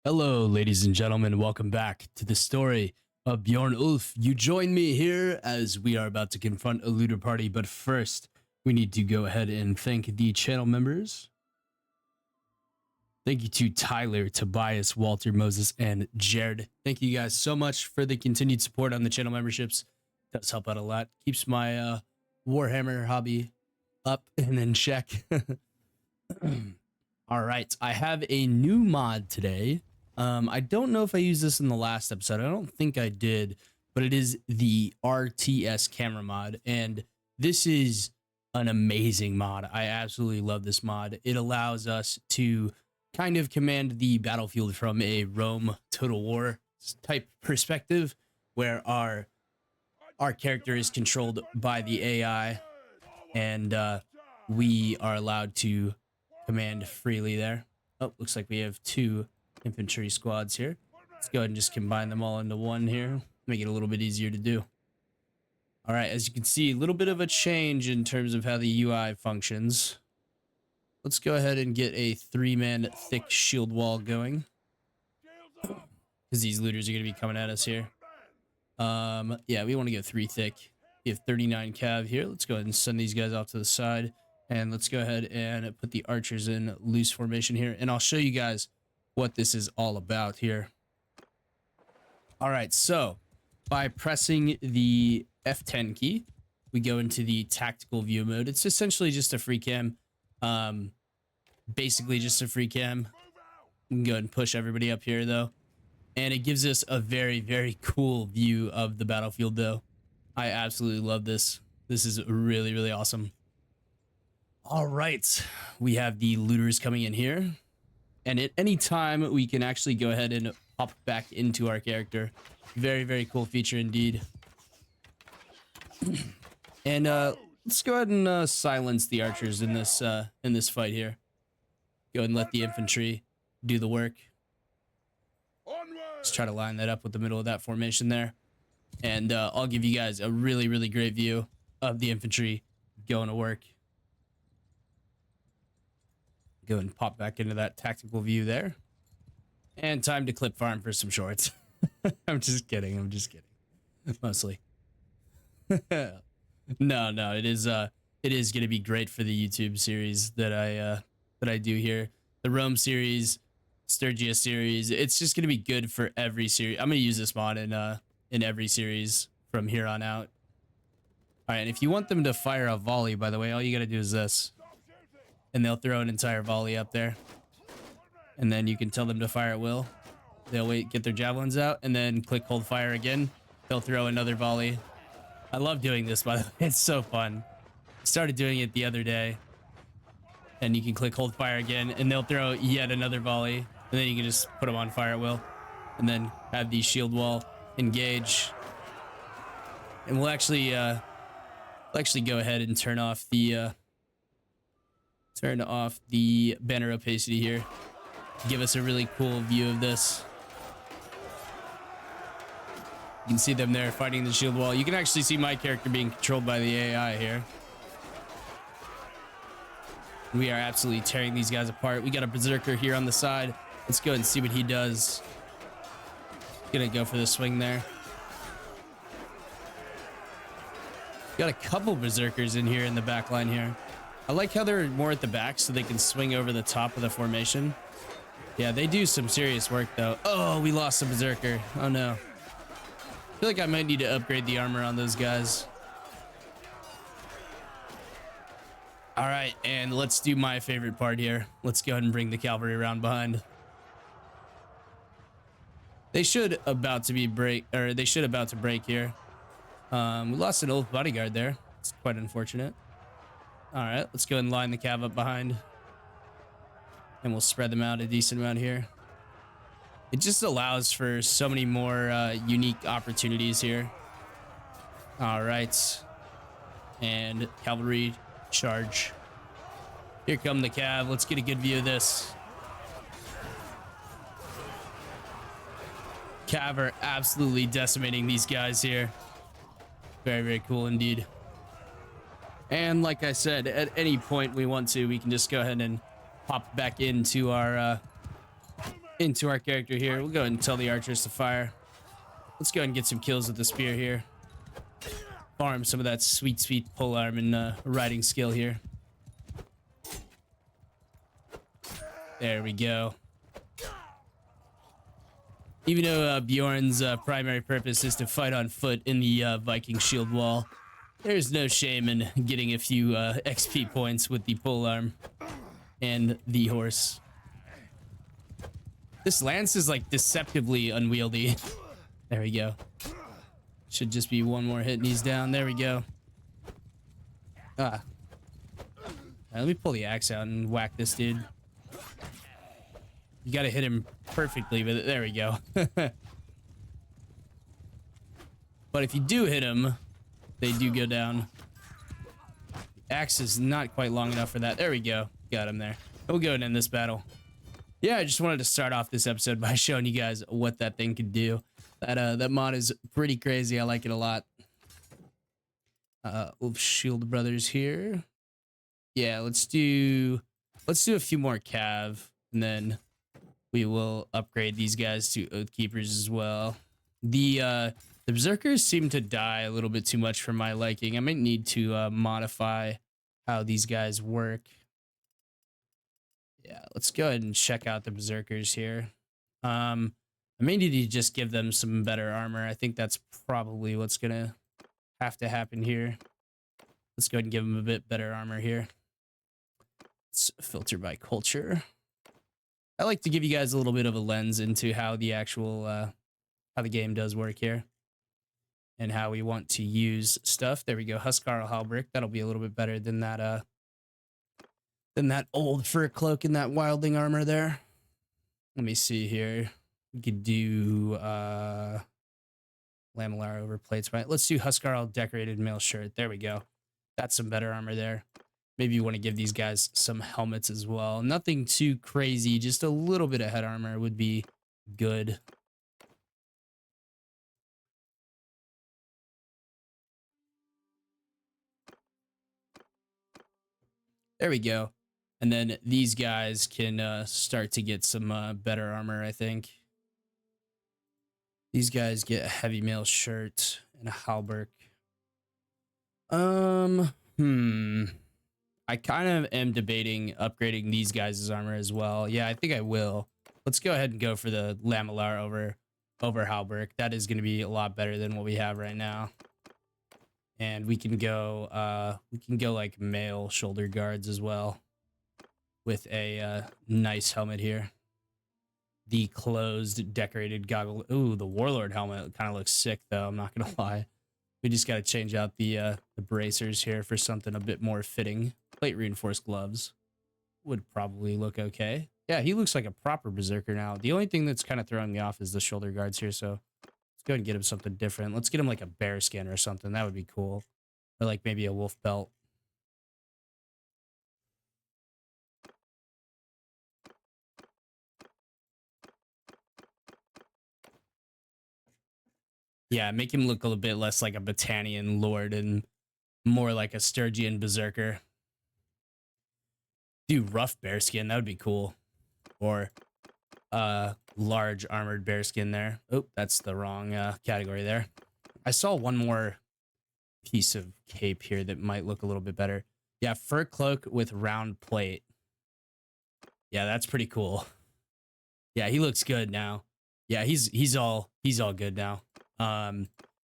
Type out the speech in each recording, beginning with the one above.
Hello, ladies and gentlemen. Welcome back to the story of Bjorn Ulf. You join me here as we are about to confront a looter party, but first, we need to go ahead and thank the channel members. Thank you to Tyler, Tobias, Walter, Moses, and Jared. Thank you guys so much for the continued support on the channel memberships. It does help out a lot. Keeps my Warhammer hobby up and in check. All right, I have a new mod today. I don't know if I used this in the last episode. I don't think I did, but it is the RTS camera mod, and this is an amazing mod. I absolutely love this mod. It allows us to kind of command the battlefield from a Rome Total War type perspective, where our character is controlled by the AI, and we are allowed to command freely there. Oh, looks like we have two infantry squads here. Let's go ahead and just combine them all into one here. Make it a little bit easier to do. All right, as you can see, a little bit of a change in terms of how the UI functions. Let's go ahead and get a 3-man thick shield wall going, because these looters are going to be coming at us here. Yeah, we want to go 3 thick. We have 39 cav here. Let's go ahead and send these guys off to the side. And let's go ahead and put the archers in loose formation here. And I'll show you guys what this is all about here. All right, so by pressing the F10 key, we go into the tactical view mode. It's essentially just a free cam. Basically just a free cam. We can go ahead and push everybody up here though. And it gives us a very, very cool view of the battlefield though. I absolutely love this. This is really, really awesome. All right, we have the looters coming in here, and at any time we can actually go ahead and pop back into our character. Very, very cool feature indeed. And let's go ahead and silence the archers in this fight here. Go ahead and let the infantry do the work. Let's try to line that up with the middle of that formation there, and I'll give you guys a really, really great view of the infantry going to work. Go and pop back into that tactical view there. And time to clip farm for some shorts. I'm just kidding. I'm just kidding. Mostly. No, it is going to be great for the YouTube series that I do here. The Rome series, Sturgia series. It's just going to be good for every series. I'm going to use this mod in every series from here on out. All right, and if you want them to fire a volley, by the way, all you got to do is this. And they'll throw an entire volley up there. And then you can tell them to fire at will. They'll wait, get their javelins out, and then click hold fire again. They'll throw another volley. I love doing this, by the way. It's so fun. I started doing it the other day. And you can click hold fire again, and they'll throw yet another volley. And then you can just put them on fire at will. And then have the shield wall engage. And we'll actually go ahead and turn off the banner opacity here. Give us a really cool view of this. You can see them there fighting the shield wall. You can actually see my character being controlled by the AI here. We are absolutely tearing these guys apart. We got a berserker here on the side. Let's go and see what he does. Gonna go for the swing there. Got a couple berserkers in here in the back line here. I like how they're more at the back so they can swing over the top of the formation. Yeah, they do some serious work though. Oh, we lost a berserker. Oh no. I feel like I might need to upgrade the armor on those guys. All right, and let's do my favorite part here. Let's go ahead and bring the cavalry around behind. They should about to break here. We lost an old bodyguard there. It's quite unfortunate. All right, let's go and line the cav up behind. And we'll spread them out a decent amount here. It just allows for so many more unique opportunities here. All right. And cavalry charge. Here come the cav. Let's get a good view of this. Cav are absolutely decimating these guys here. Very, very cool indeed. And like I said, at any point we want to, we can just go ahead and pop back into our into our character here. We'll go ahead and tell the archers to fire. Let's go ahead and get some kills with the spear here. Farm some of that sweet, sweet polearm and riding skill here. There we go. Even though Bjorn's primary purpose is to fight on foot in the Viking shield wall, there's no shame in getting a few XP points with the polearm and the horse. This lance is like deceptively unwieldy. There we go. Should just be one more hit and he's down. There we go. Ah. Let me pull the axe out and whack this dude. You gotta hit him perfectly with it. There we go. But if you do hit him, they do go down. The axe is not quite long enough for that. There we go. Got him there. We'll go and end this battle. Yeah, I just wanted to start off this episode by showing you guys what that thing could do. That mod is pretty crazy. I like it a lot. We'll shield brothers here. Yeah, let's do a few more cav, and then we will upgrade these guys to Oathkeepers as well. The berserkers seem to die a little bit too much for my liking. I might need to modify how these guys work. Yeah, let's go ahead and check out the berserkers here. I may need to just give them some better armor. I think that's probably what's gonna have to happen here. Let's go ahead and give them a bit better armor here. Let's filter by culture. I like to give you guys a little bit of a lens into how the actual how the game does work here and how we want to use stuff. There we go. Huskarl Halbrick. That'll be a little bit better than that old fur cloak and that wildling armor there. Let me see here. We could do lamellar over plates, right? Let's do Huskarl decorated mail shirt. There we go. That's some better armor there. Maybe you want to give these guys some helmets as well. Nothing too crazy, just a little bit of head armor would be good. There we go. And then these guys can start to get some better armor, I think. These guys get a heavy mail shirt and a halberd. I kind of am debating upgrading these guys' armor as well. Yeah, I think I will. Let's go ahead and go for the lamellar over halberd. That is going to be a lot better than what we have right now. And we can go like mail shoulder guards as well with a nice helmet here. The closed decorated goggle. Ooh, the warlord helmet kind of looks sick though. I'm not gonna lie. We just got to change out the bracers here for something a bit more fitting. Plate reinforced gloves would probably look okay. Yeah, he looks like a proper berserker now. The only thing that's kind of throwing me off is the shoulder guards here. So let's go ahead and get him something different. Let's get him like a bear skin or something. That would be cool. Or like maybe a wolf belt. Yeah, make him look a little bit less like a Battanian lord and more like a Sturgian berserker. Do rough bearskin, that would be cool. Or large armored bearskin there. Oh, that's the wrong category there. I saw one more piece of cape here that might look a little bit better. Yeah, fur cloak with round plate. Yeah, that's pretty cool. Yeah, he looks good now. Yeah, he's all good now.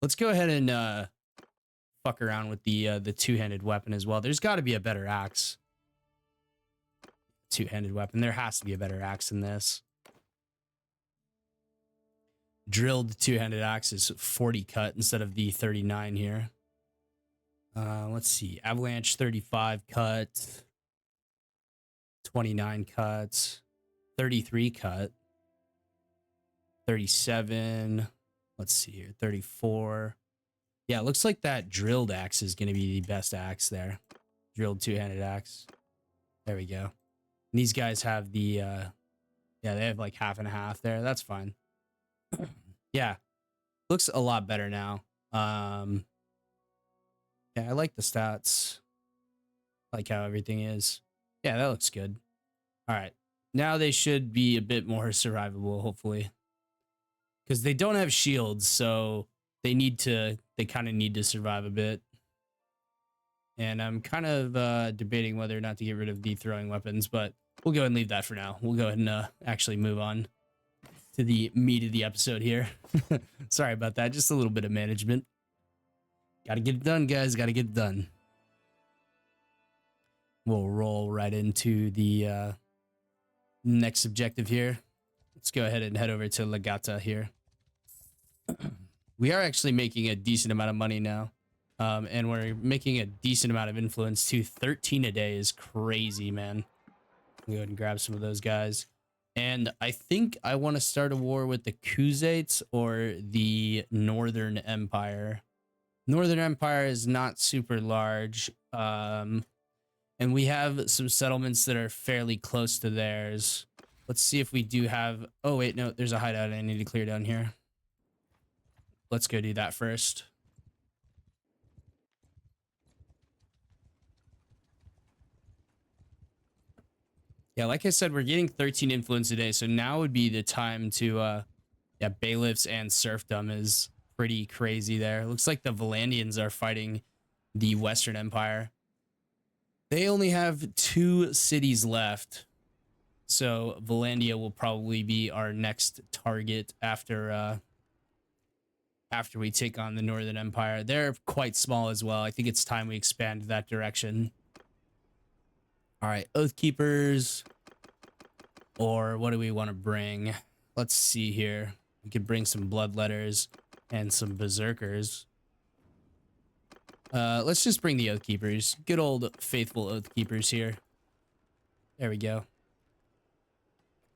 Let's go ahead and fuck around with the two-handed weapon as well. There's got to be a better axe. Two-handed weapon. There has to be a better axe than this. Drilled two-handed axe is 40 cut instead of the 39 here. Let's see. Avalanche 35 cut. 29 cuts. 33 cut. 37. Let's see here. 34. Yeah, it looks like that drilled axe is going to be the best axe there. Drilled two-handed axe. There we go. And these guys have the, yeah, they have like half and a half there. That's fine. Yeah, looks a lot better now. Yeah, I like the stats. I like how everything is. Yeah, that looks good. All right. Now they should be a bit more survivable, hopefully. Because they don't have shields, so they kind of need to survive a bit. And I'm kind of debating whether or not to get rid of the throwing weapons, but we'll go ahead and leave that for now. We'll go ahead and actually move on to the meat of the episode here. Sorry about that. Just a little bit of management. Gotta get it done, guys. Gotta get it done. We'll roll right into the next objective here. Let's go ahead and head over to Legata here. We are actually making a decent amount of money now. And we're making a decent amount of influence too. 13 a day is crazy, man. Go ahead and grab some of those guys. And I think I want to start a war with the Khuzaits or the Northern Empire. Northern Empire is not super large. And we have some settlements that are fairly close to theirs. Let's see if we do have... Oh, wait, no, there's a hideout I need to clear down here. Let's go do that first. Yeah, like I said, we're getting 13 influence a day, so now would be the time to... yeah, bailiffs and serfdom is pretty crazy there. Looks like the Valandians are fighting the Western Empire. They only have 2 cities left. So Valandia will probably be our next target after we take on the Northern Empire. They're quite small as well. I think it's time we expand that direction. All right, Oathkeepers. Or what do we want to bring? Let's see here. We could bring some Bloodletters and some Berserkers. Let's just bring the Oathkeepers. Good old faithful Oathkeepers here. There we go.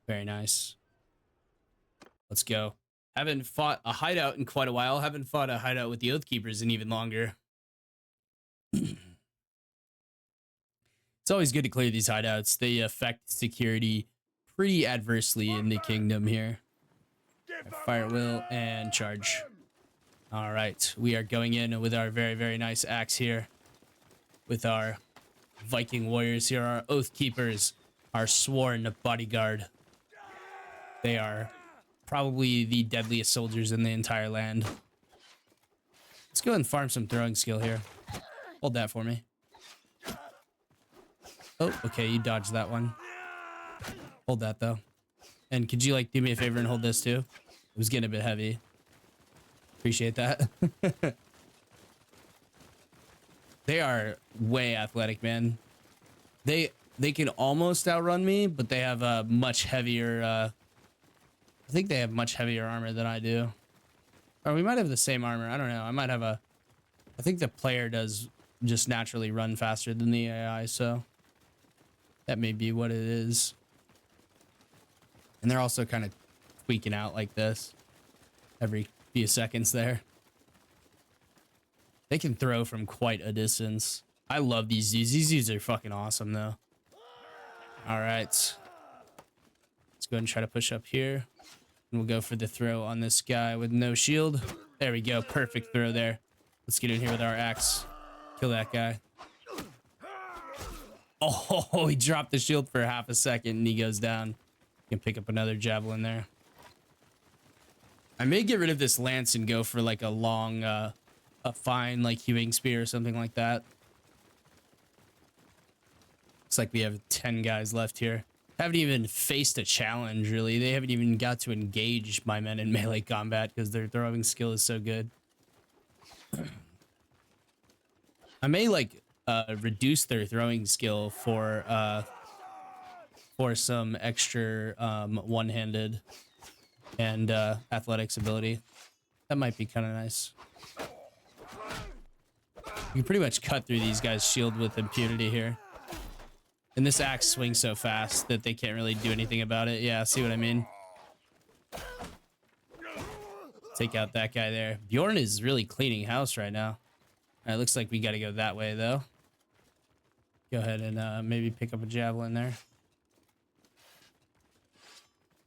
Very nice. Let's go. Haven't fought a hideout in quite a while. Haven't fought a hideout with the Oathkeepers in even longer. It's always good to clear these hideouts. They affect security pretty adversely in the kingdom here. Fire will and charge. All right, we are going in with our very, very nice axe here. With our Viking warriors here, our oath keepers, our sworn bodyguard. They are probably the deadliest soldiers in the entire land. Let's go and farm some throwing skill here. Hold that for me. Oh, okay, you dodged that one. Hold that though. And could you like do me a favor and hold this too? It was getting a bit heavy. Appreciate that. They are way athletic, man. They can almost outrun me, but they have a much heavier I think they have much heavier armor than I do. Or we might have the same armor. I don't know. I might have a... I think the player does just naturally run faster than the AI, so... that may be what it is. And they're also kind of tweaking out like this. Every few seconds there. They can throw from quite a distance. I love these Z's. These Z's are fucking awesome, though. Alright. Let's go ahead and try to push up here. And we'll go for the throw on this guy with no shield. There we go. Perfect throw there. Let's get in here with our axe. Kill that guy. Oh, he dropped the shield for half a second and he goes down. You can pick up another javelin there. I may get rid of this lance and go for like a long, a fine like hewing spear or something like that. Looks like we have 10 guys left here. Haven't even faced a challenge, really. They haven't even got to engage my men in melee combat because their throwing skill is so good. I may like reduce their throwing skill for some extra one-handed and athletics ability. That might be kind of nice. You can pretty much cut through these guys' shield with impunity here. And this axe swings so fast that they can't really do anything about it. Yeah, see what I mean? Take out that guy there. Bjorn is really cleaning house right now. All right, looks like we got to go that way, though. Go ahead and maybe pick up a javelin there.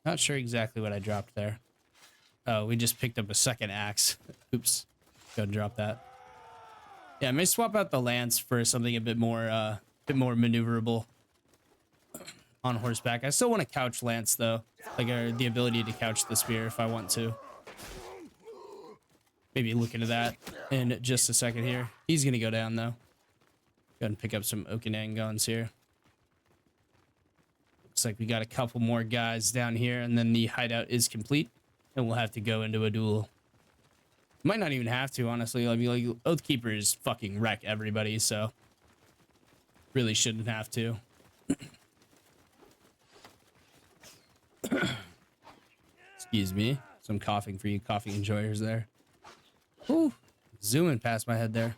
Not sure exactly what I dropped there. Oh, we just picked up a second axe. Oops. Go and drop that. Yeah, I may swap out the lance for something a bit more maneuverable. on horseback. I still want to couch lance though, like the ability to couch the spear if I want to. Maybe look into that in just a second here. He's gonna go down though. Go ahead and pick up some Okanang guns here. Looks like we got a couple more guys down here, and then the hideout is complete, and we'll have to go into a duel. Might not even have to, honestly. I mean, like, Oathkeepers fucking wreck everybody, so really shouldn't have to. Excuse me. Some coughing for you coffee enjoyers there. Ooh, zooming past my head there.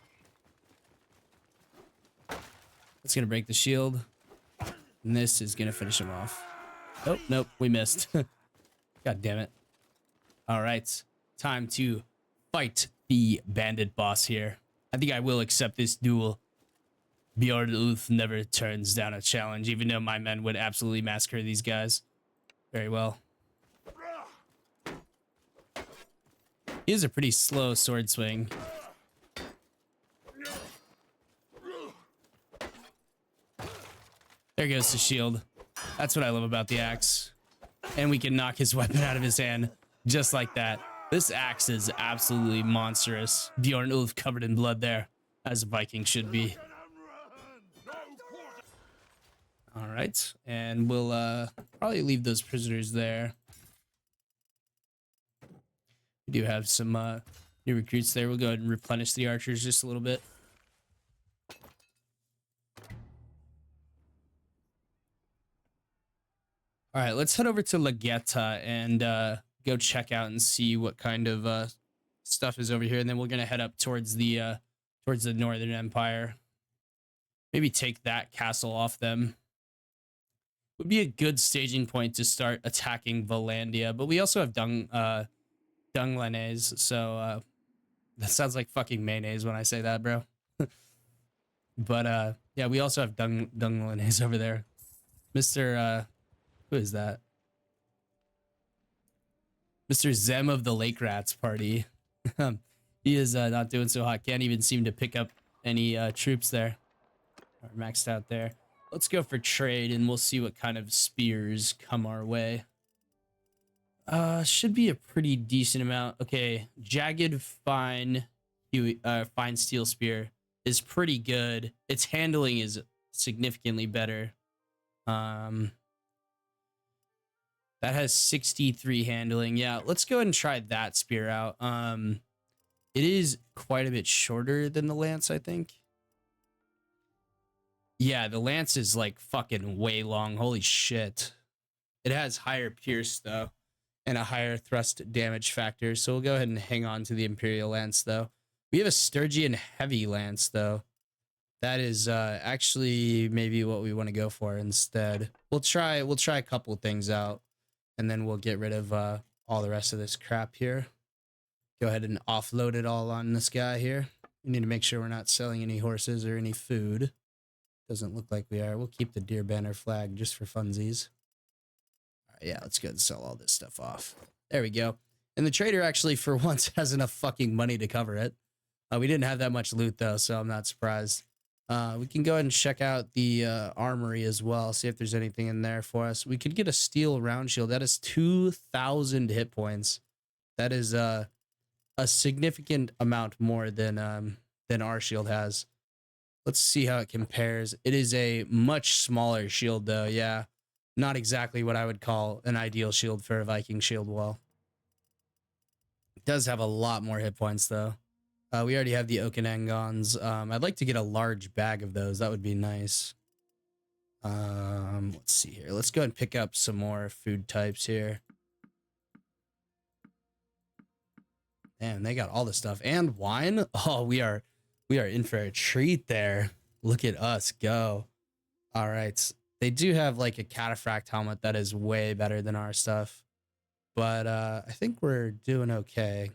That's gonna break the shield. And this is gonna finish him off. Oh, nope, we missed. God damn it. All right, time to fight the bandit boss here. I think I will accept this duel. Bjorn Ulf never turns down a challenge, even though my men would absolutely massacre these guys. Very well. He is a pretty slow sword swing. There goes the shield. That's what I love about the axe. And we can knock his weapon out of his hand just like that. This axe is absolutely monstrous. Bjorn Ulf covered in blood there, as a Viking should be. All right, and we'll probably leave those prisoners there. We do have some new recruits there. We'll go ahead and replenish the archers just a little bit. All right, let's head over to Lagetta and go check out and see what kind of stuff is over here, and then we're gonna head up towards the Northern Empire. Maybe take that castle off them. Would be a good staging point to start attacking Valandia, but we also have Dunglanes, so that sounds like fucking mayonnaise when I say that, bro. But yeah, we also have Dunglanes over there. Mr. Who is that? Mr. Zem of the Lake Rats party. He is not doing so hot. Can't even seem to pick up any troops there. Are maxed out there. Let's go for trade and we'll see what kind of spears come our way. Should be a pretty decent amount. Okay, jagged fine steel spear is pretty good. Its handling is significantly better. That has 63 handling. Yeah, let's go ahead and try that spear out. It is quite a bit shorter than the lance, I think. Yeah, the lance is like fucking way long. Holy shit. It has higher pierce though, and a higher thrust damage factor. So we'll go ahead and hang on to the Imperial Lance though. We have a Sturgian heavy lance though. That is actually maybe what we want to go for instead. We'll try a couple things out, and then we'll get rid of all the rest of this crap here. Go ahead and offload it all on this guy here. We need to make sure we're not selling any horses or any food. Doesn't look like we are. We'll keep the deer banner flag just for funsies. All right, yeah, let's go and sell all this stuff off. There we go. And the trader actually, for once, has enough fucking money to cover it. We didn't have that much loot, though, so I'm not surprised. We can go ahead and check out the armory as well, see if there's anything in there for us. We could get a steel round shield. That is 2,000 hit points. That is a significant amount more than our shield has. Let's see how it compares. It is a much smaller shield, though. Yeah, not exactly what I would call an ideal shield for a Viking shield wall. It does have a lot more hit points, though. We already have the Okanangons. I'd like to get a large bag of those. That would be nice. Let's see here. Let's go and pick up some more food types here. Damn, they got all the stuff and wine. Oh, we are in for a treat there. Look at us go. All right. They do have like a cataphract helmet that is way better than our stuff. But I think we're doing okay.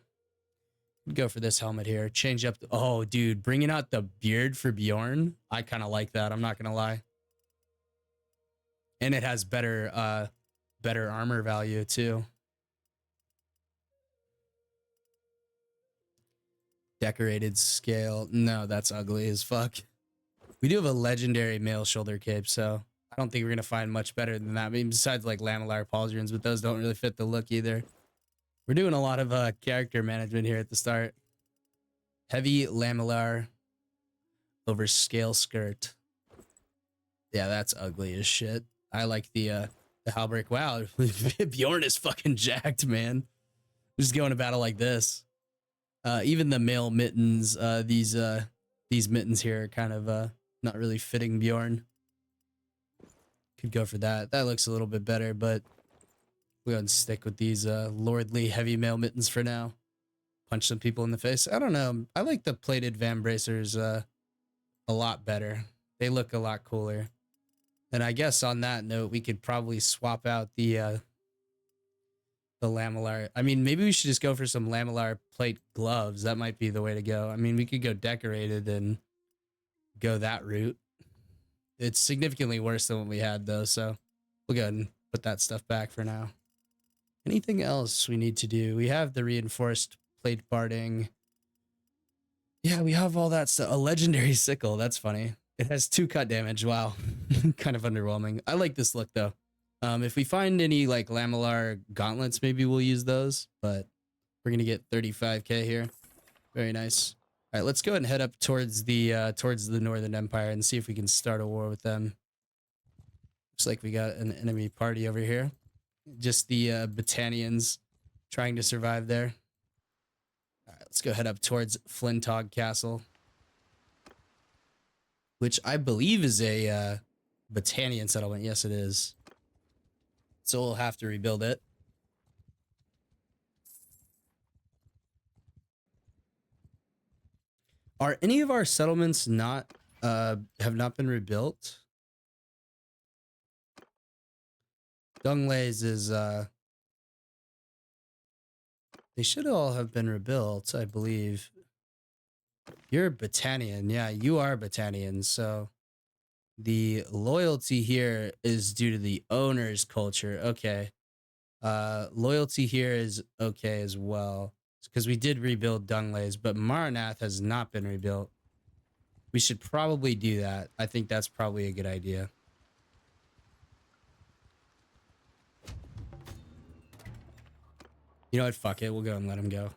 Go for this helmet here. Change up. Oh, dude, bringing out the beard for Bjorn. I kind of like that. I'm not going to lie. And it has better armor value too. Decorated scale. No, that's ugly as fuck. We do have a legendary mail shoulder cape, so I don't think we're gonna find much better than that. I mean, besides like lamellar pauldrons, but those don't really fit the look either. We're doing a lot of character management here at the start. Heavy lamellar over scale skirt. Yeah, that's ugly as shit. I like the halberd. Wow, Bjorn is fucking jacked, man. Just going to battle like this. Even the male mittens, these mittens here are kind of not really fitting Bjorn. Could go for that. That looks a little bit better, but we're gonna stick with these lordly heavy male mittens for now. Punch some people in the face. I don't know. I like the plated van bracers a lot better. They look a lot cooler. And I guess on that note, we could probably swap out the lamellar. I mean, maybe we should just go for some lamellar plate gloves. That might be the way to go. I mean, we could go decorated and go that route. It's significantly worse than what we had though, so we'll go ahead and put that stuff back for now. Anything else we need to do? We have the reinforced plate barding. Yeah, we have all that stuff. A legendary sickle. That's funny. It has 2 cut damage. Wow. Kind of underwhelming. I like this look though. If we find any like lamellar gauntlets, maybe we'll use those, but we're going to get 35k here. Very nice. All right, let's go ahead and head up towards the Northern Empire and see if we can start a war with them. Looks like we got an enemy party over here. Just the Battanians trying to survive there. All right, let's go head up towards Flintog Castle, which I believe is a Battanian settlement. Yes, it is. So we'll have to rebuild it. Are any of our settlements not have not been rebuilt? Dunglays is they should all have been rebuilt, I believe. You're Battanian. Yeah, you are Battanian. So the loyalty here is due to the owner's culture. Okay. Loyalty here is okay as well. Because we did rebuild Dunglays, but Maranath has not been rebuilt. We should probably do that. I think that's probably a good idea. You know what? Fuck it. We'll go and let him go. All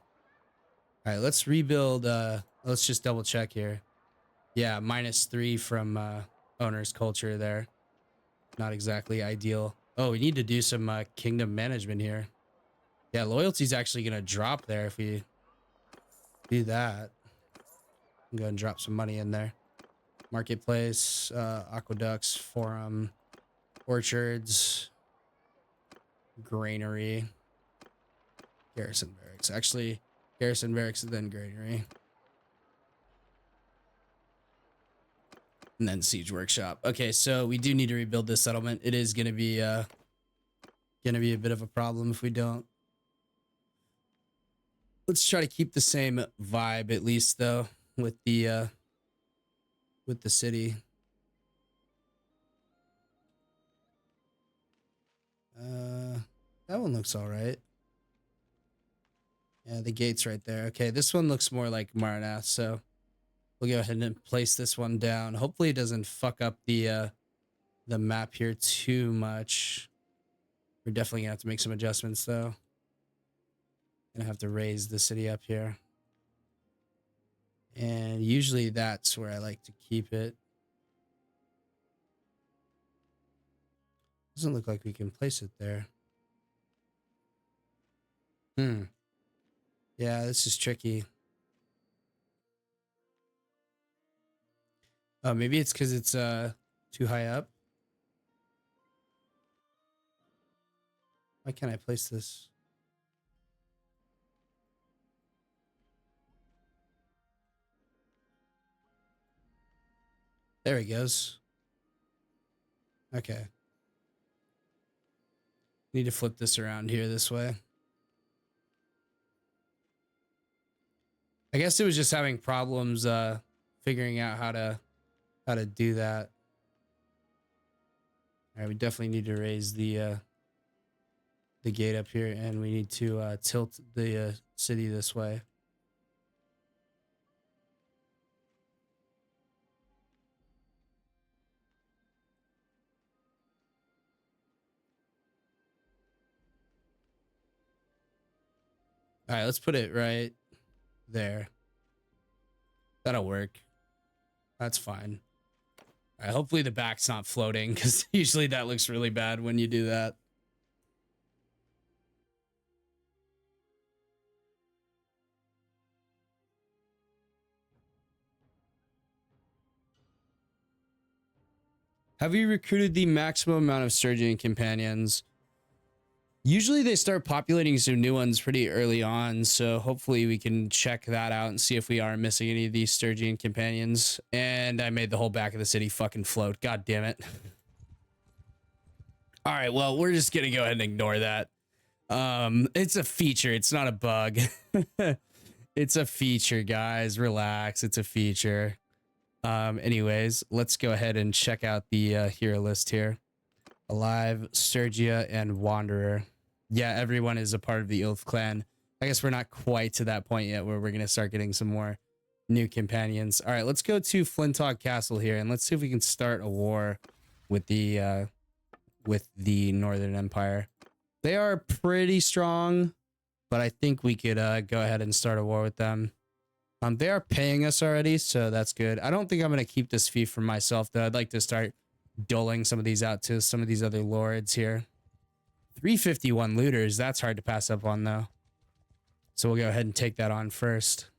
right, let's rebuild. Let's just double check here. Yeah, -3 from owner's culture there. Not exactly ideal. Oh, we need to do some kingdom management here. Yeah, loyalty's actually going to drop there if we do that. I'm going to drop some money in there. Marketplace, aqueducts, forum, orchards, granary, garrison barracks. Actually, garrison barracks and then granary. And then siege workshop. Okay, so we do need to rebuild this settlement. It is going to be a bit of a problem if we don't. Let's try to keep the same vibe at least though with the city. That one looks all right. Yeah, the gate's right there. Okay, this one looks more like Maranath, so we'll go ahead and place this one down. Hopefully it doesn't fuck up the map here too much. We're definitely gonna have to make some adjustments though. Gonna have to raise the city up here. And usually that's where I like to keep it. Doesn't look like we can place it there. Yeah, this is tricky. Oh, maybe it's because it's too high up. Why can't I place this? There he goes. Okay. Need to flip this around here this way. I guess it was just having problems figuring out how to do that. All right, we definitely need to raise the gate up here, and we need to tilt the city this way. All right, let's put it right there. That'll work. That's fine. All right, hopefully the back's not floating, because usually that looks really bad when you do that. Have you recruited the maximum amount of Sturgian companions? Usually they start populating some new ones pretty early on, so hopefully we can check that out and see if we are missing any of these Sturgian companions. And I made the whole back of the city fucking float. God damn it. All right, well, we're just gonna go ahead and ignore that. It's a feature, it's not a bug. It's a feature, guys. Relax, it's a feature. Anyways, let's go ahead and check out the hero list here. Alive, Sturgia, and Wanderer. Yeah, everyone is a part of the Ilf clan. I guess we're not quite to that point yet where we're going to start getting some more new companions. All right, let's go to Flintock Castle here, and let's see if we can start a war with the Northern Empire. They are pretty strong, but I think we could go ahead and start a war with them. They are paying us already, so that's good. I don't think I'm going to keep this fee for myself, though. I'd like to start doling some of these out to some of these other lords here. 351 looters. That's hard to pass up on, though. So we'll go ahead and take that on first.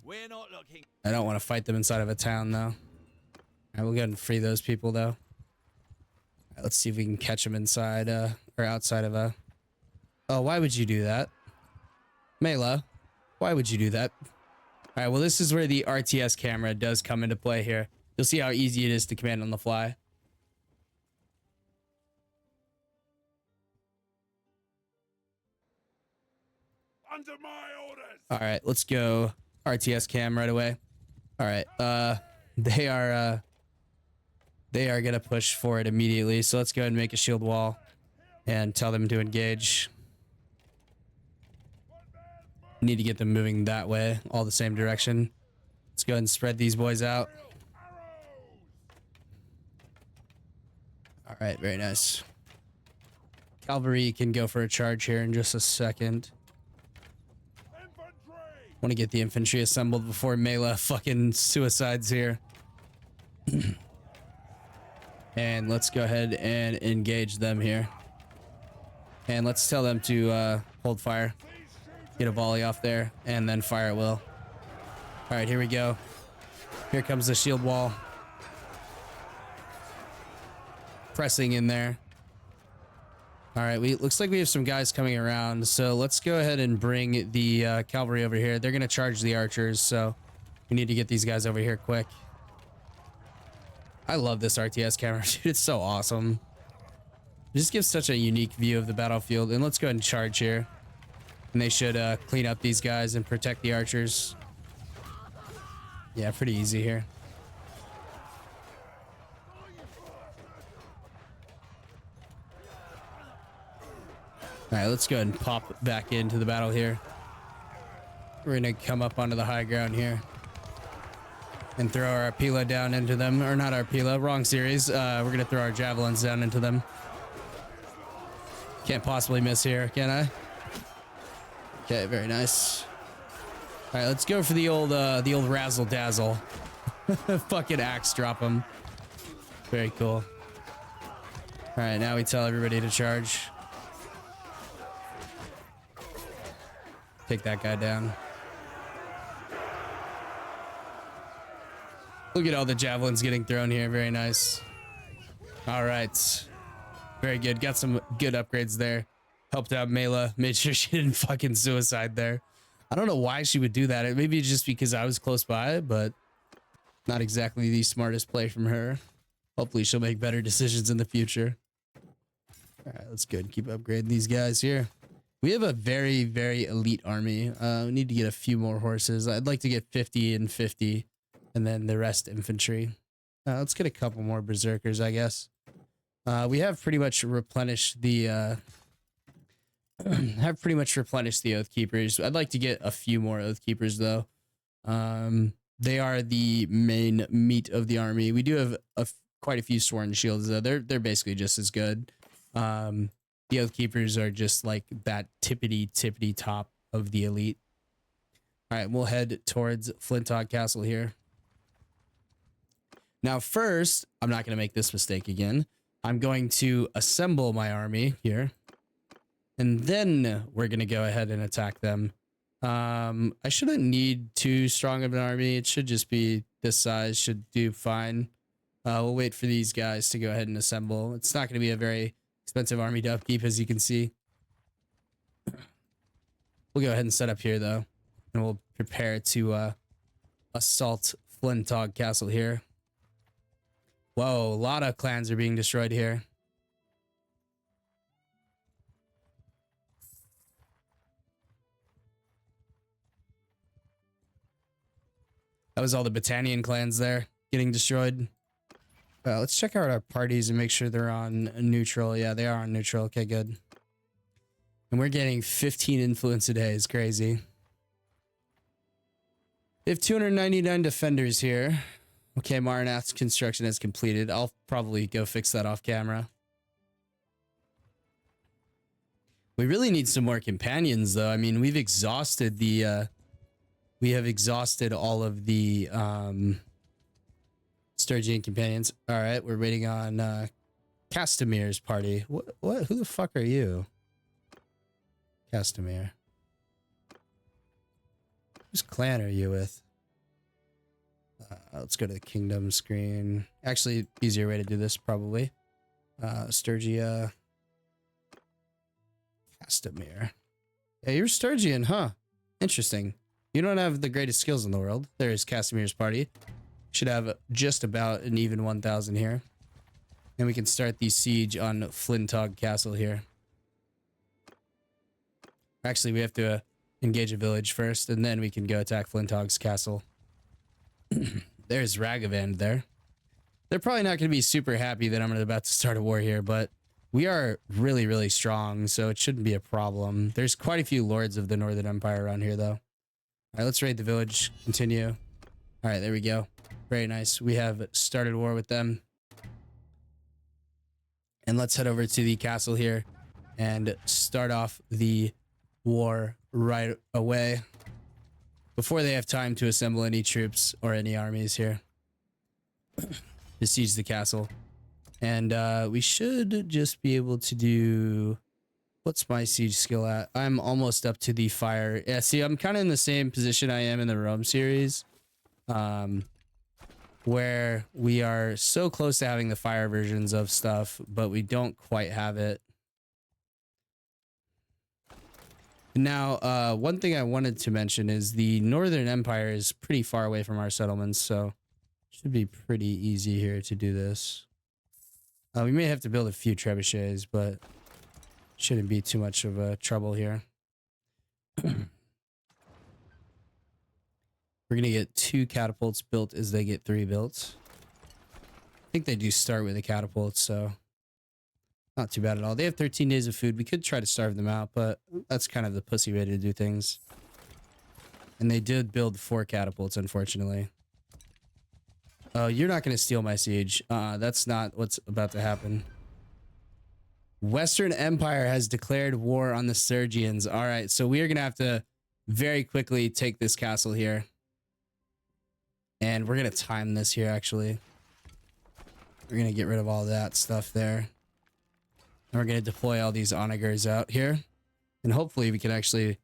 We're not looking. I don't want to fight them inside of a town, though. All right, we'll go ahead and free those people, though. All right, let's see if we can catch them inside or outside of a... Oh, why would you do that? Mela, why would you do that? All right, well, this is where the RTS camera does come into play here. You'll see how easy it is to command on the fly. Under my orders. All right, let's go RTS cam right away. All right, they are gonna push for it immediately. So let's go ahead and make a shield wall and tell them to engage. Need to get them moving that way, all the same direction. Let's go ahead and spread these boys out. All right, very nice. Cavalry can go for a charge here in just a second. Want to get the infantry assembled before Mela fucking suicides here. And let's go ahead and engage them here. And let's tell them to hold fire. Get a volley off there, and then fire at will. All right, here we go. Here comes the shield wall. Pressing in there. All right, looks like we have some guys coming around, so let's go ahead and bring the cavalry over here. They're going to charge the archers, so we need to get these guys over here quick. I love this RTS camera, dude. It's so awesome. It just gives such a unique view of the battlefield. And let's go ahead and charge here. And they should clean up these guys and protect the archers. Yeah, pretty easy here. All right, let's go ahead and pop back into the battle here. We're going to come up onto the high ground here. And throw our Arpila down into them. Or not Arpila, wrong series. We're going to throw our javelins down into them. Can't possibly miss here, can I? Okay, very nice. All right, let's go for the old razzle dazzle. Fucking axe drop them. Very cool. All right, now we tell everybody to charge. Take that guy down. Look at all the javelins getting thrown here. Very nice. All right. Very good. Got some good upgrades there. Helped out Mela. Made sure she didn't fucking suicide there. I don't know why she would do that. Maybe it's just because I was close by, but not exactly the smartest play from her. Hopefully she'll make better decisions in the future. All right, let's go and keep upgrading these guys here. We have a very, very elite army. We need to get a few more horses. I'd like to get 50 and 50, and then the rest infantry. Let's get a couple more berserkers, I guess. We have pretty much replenished the Oath Keepers. I'd like to get a few more Oath Keepers though. They are the main meat of the army. We do have quite a few Sworn Shields though. They're basically just as good. The Oathkeepers are just like that tippity top of the elite. All right, we'll head towards Flintog Castle here. Now, first, I'm not going to make this mistake again. I'm going to assemble my army here. And then we're going to go ahead and attack them. I shouldn't need too strong of an army. It should just be this size. Should do fine. We'll wait for these guys to go ahead and assemble. It's not going to be a very expensive army to upkeep, as you can see. We'll go ahead and set up here, though. And we'll prepare to assault Flintog Castle here. Whoa, a lot of clans are being destroyed here. That was all the Battanian clans there getting destroyed. Let's check out our parties and make sure they're on neutral. Yeah, they are on neutral. Okay, good. And we're getting 15 influence a day. It's crazy. We have 299 defenders here. Okay, Maranath's construction is completed. I'll probably go fix that off camera. We really need some more companions, though. I mean, we've exhausted the... we have exhausted all of the Sturgian companions. All right, we're waiting on Castamir's party. What? Who the fuck are you? Castamir. Whose clan are you with? Let's go to the kingdom screen. Actually, easier way to do this probably. Sturgia. Castamir. Yeah, you're Sturgian, huh? Interesting. You don't have the greatest skills in the world. There's Castamir's party. Should have just about an even 1,000 here. And we can start the siege on Flintog Castle here. Actually, we have to engage a village first, and then we can go attack Flintog's castle. There's Ragavan there. They're probably not going to be super happy that I'm about to start a war here, but we are really, really strong, so it shouldn't be a problem. There's quite a few lords of the Northern Empire around here, though. All right, let's raid the village. Continue. All right, there we go. Very nice. We have started war with them. And let's head over to the castle here and start off the war right away before they have time to assemble any troops or any armies here. Besiege the castle. And we should just be able to do... What's my siege skill at? I'm almost up to the fire. Yeah, see, I'm kind of in the same position I am in the Rome series. Where we are so close to having the fire versions of stuff, but we don't quite have it. Now, one thing I wanted to mention is the Northern Empire is pretty far away from our settlements, so it should be pretty easy here to do this. We may have to build a few trebuchets, but shouldn't be too much of a trouble here. We're going to get 2 catapults built as they get 3 built. I think they do start with a catapult, so not too bad at all. They have 13 days of food. We could try to starve them out, but that's kind of the pussy way to do things. And they did build 4 catapults, unfortunately. Oh, you're not going to steal my siege. That's not what's about to happen. Western Empire has declared war on the Sturgians. All right, so we are going to have to very quickly take this castle here. And we're going to time this here, actually. We're going to get rid of all that stuff there. And we're going to deploy all these onagers out here. And hopefully we can actually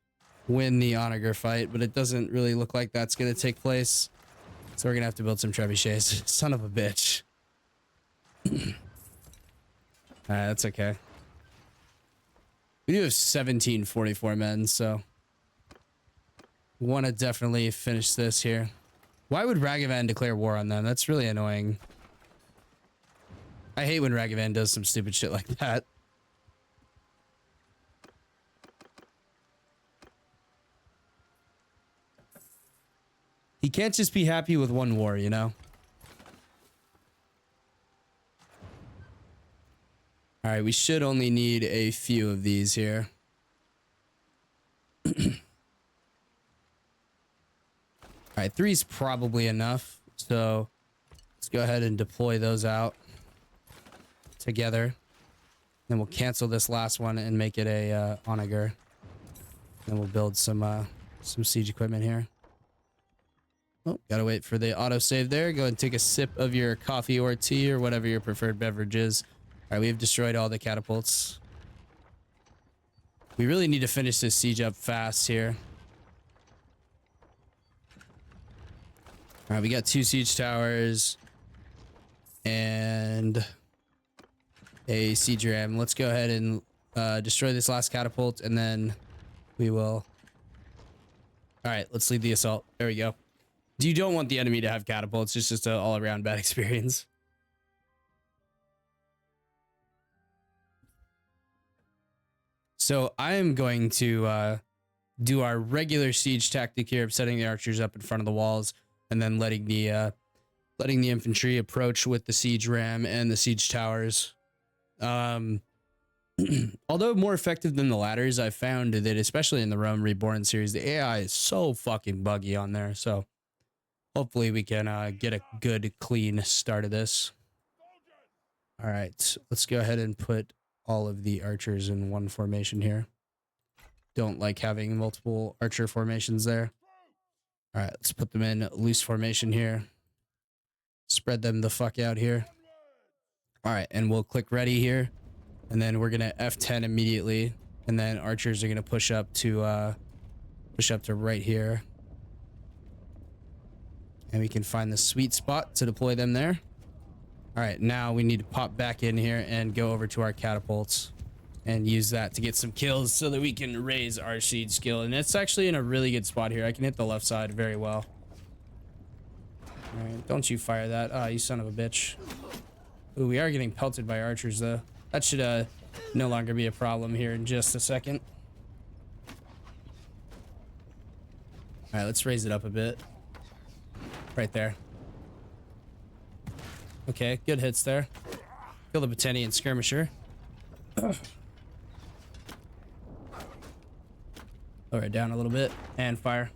win the onager fight. But it doesn't really look like that's going to take place. So we're going to have to build some trebuchets. Son of a bitch. Alright, that's okay. We do have 1744 men, so... we want to definitely finish this here. Why would Ragavan declare war on them? That's really annoying. I hate when Ragavan does some stupid shit like that. He can't just be happy with one war, you know? Alright, we should only need a few of these here. Alright, 3 is probably enough. So let's go ahead and deploy those out together. Then we'll cancel this last one and make it a onager. Then we'll build some siege equipment here. Oh, gotta wait for the autosave there. Go and take a sip of your coffee or tea or whatever your preferred beverage is. All right, we've destroyed all the catapults. We really need to finish this siege up fast here. All right, we got 2 siege towers and a siege ram. Let's go ahead and destroy this last catapult, and then we will... All right, let's lead the assault. There we go. You don't want the enemy to have catapults. It's just an all-around bad experience. So I am going to do our regular siege tactic here of setting the archers up in front of the walls and then letting the infantry approach with the siege ram and the siege towers. Although more effective than the ladders, I found that especially in the Rome Reborn series, the AI is so fucking buggy on there. So hopefully we can get a good, clean start of this. All right, let's go ahead and put all of the archers in one formation here. Don't like having multiple archer formations there. All right, let's put them in loose formation here. Spread them the fuck out here. All right, and we'll click ready here. And then we're gonna F10 immediately. And then archers are gonna push up to right here. And we can find the sweet spot to deploy them there. All right, now we need to pop back in here and go over to our catapults and use that to get some kills so that we can raise our siege skill. And it's actually in a really good spot here. I can hit the left side very well. All right, don't you fire that. Ah, you son of a bitch. Ooh, we are getting pelted by archers though. That should no longer be a problem here in just a second. All right, let's raise it up a bit. Right there. Okay, good hits there. Kill the Battanian skirmisher. Lower it down a little bit and fire.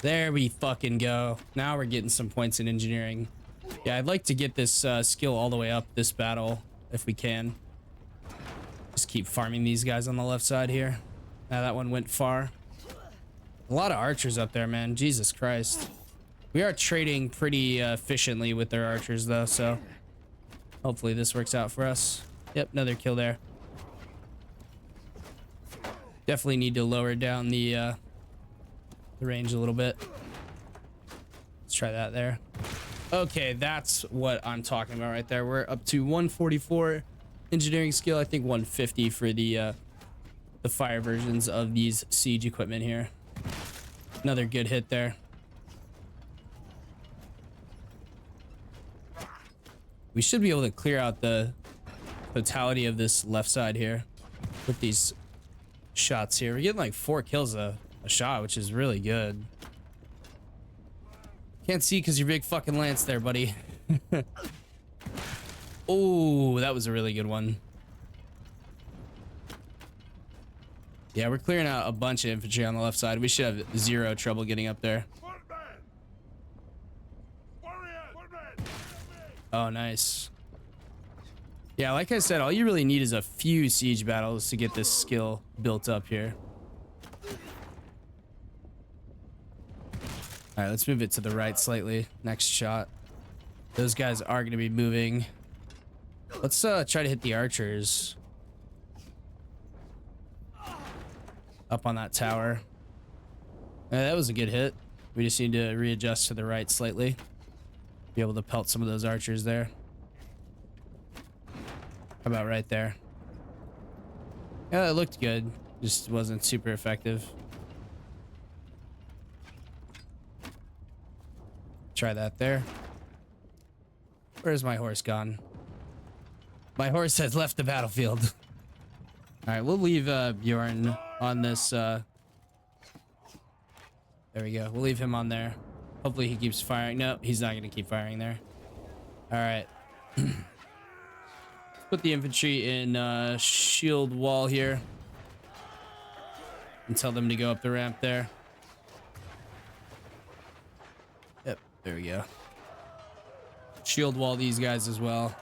There we fucking go. Now we're getting some points in engineering. Yeah, I'd like to get this skill all the way up this battle if we can. Just keep farming these guys on the left side here. Now that one went far. A lot of archers up there, man. Jesus Christ. We are trading pretty efficiently with their archers though, so hopefully this works out for us. Yep, another kill there. Definitely need to lower down the range a little bit. Let's try that there. Okay, that's what I'm talking about right there. We're up to 144 engineering skill. I think 150 for the fire versions of these siege equipment here. Another good hit there. We should be able to clear out the totality of this left side here with these shots here. We're getting like 4 kills a shot, which is really good. Can't see because your big fucking lance there, buddy. Oh, that was a really good one. Yeah, we're clearing out a bunch of infantry on the left side. We should have 0 trouble getting up there. Oh, nice. Yeah, like I said, all you really need is a few siege battles to get this skill built up here. All right, let's move it to the right slightly. Next shot. Those guys are going to be moving. Let's try to hit the archers. Up on that tower. That was a good hit. We just need to readjust to the right slightly. Be able to pelt some of those archers there. How about right there? Yeah, it looked good. Just wasn't super effective. Try that there. Where's my horse gone? My horse has left the battlefield. All right, we'll leave Bjorn on this. There we go. We'll leave him on there. Hopefully he keeps firing. No, he's not going to keep firing there. All right. Put the infantry in shield wall here. And tell them to go up the ramp there. Yep, there we go. Shield wall these guys as well.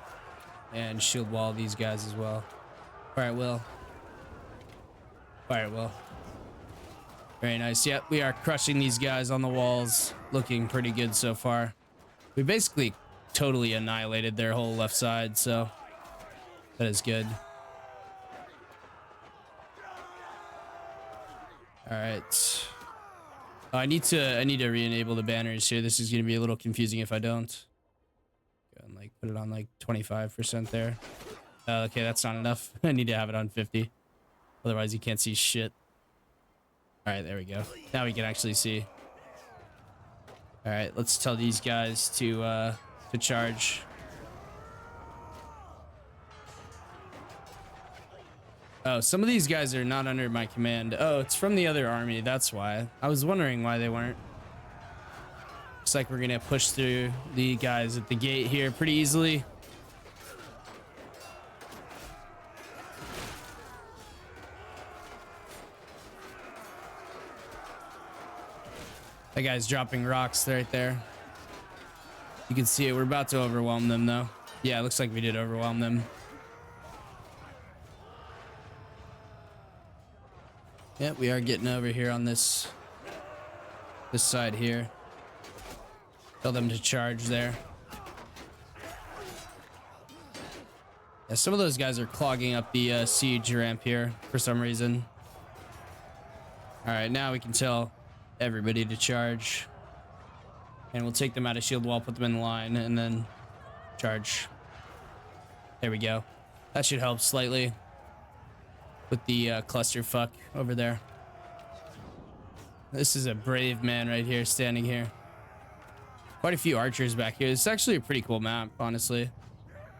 and shield wall these guys as well. Fire at will. Fire at will. Very nice. Yep, we are crushing these guys on the walls. Looking pretty good so far. We basically totally annihilated their whole left side, so that is good. All right. Oh, I need to re-enable the banners here. This is going to be a little confusing if I don't. Go and like put it on like 25% there. Okay, that's not enough. I need to have it on 50. Otherwise, you can't see shit. All right, there we go. Now we can actually see. All right, let's tell these guys to charge. Oh, some of these guys are not under my command. Oh, it's from the other army. That's why. I was wondering why they weren't. Looks like we're gonna push through the guys at the gate here pretty easily. That guy's dropping rocks right there. You can see it. We're about to overwhelm them, though. Yeah, it looks like we did overwhelm them. Yep, we are getting over here on this side here. Tell them to charge there. Yeah, some of those guys are clogging up the siege ramp here for some reason. All right, now we can tell everybody to charge. And we'll take them out of shield wall, put them in line, and then charge. There we go. That should help slightly with the clusterfuck over there. This is a brave man right here, standing here. Quite a few archers back here. It's actually a pretty cool map, honestly.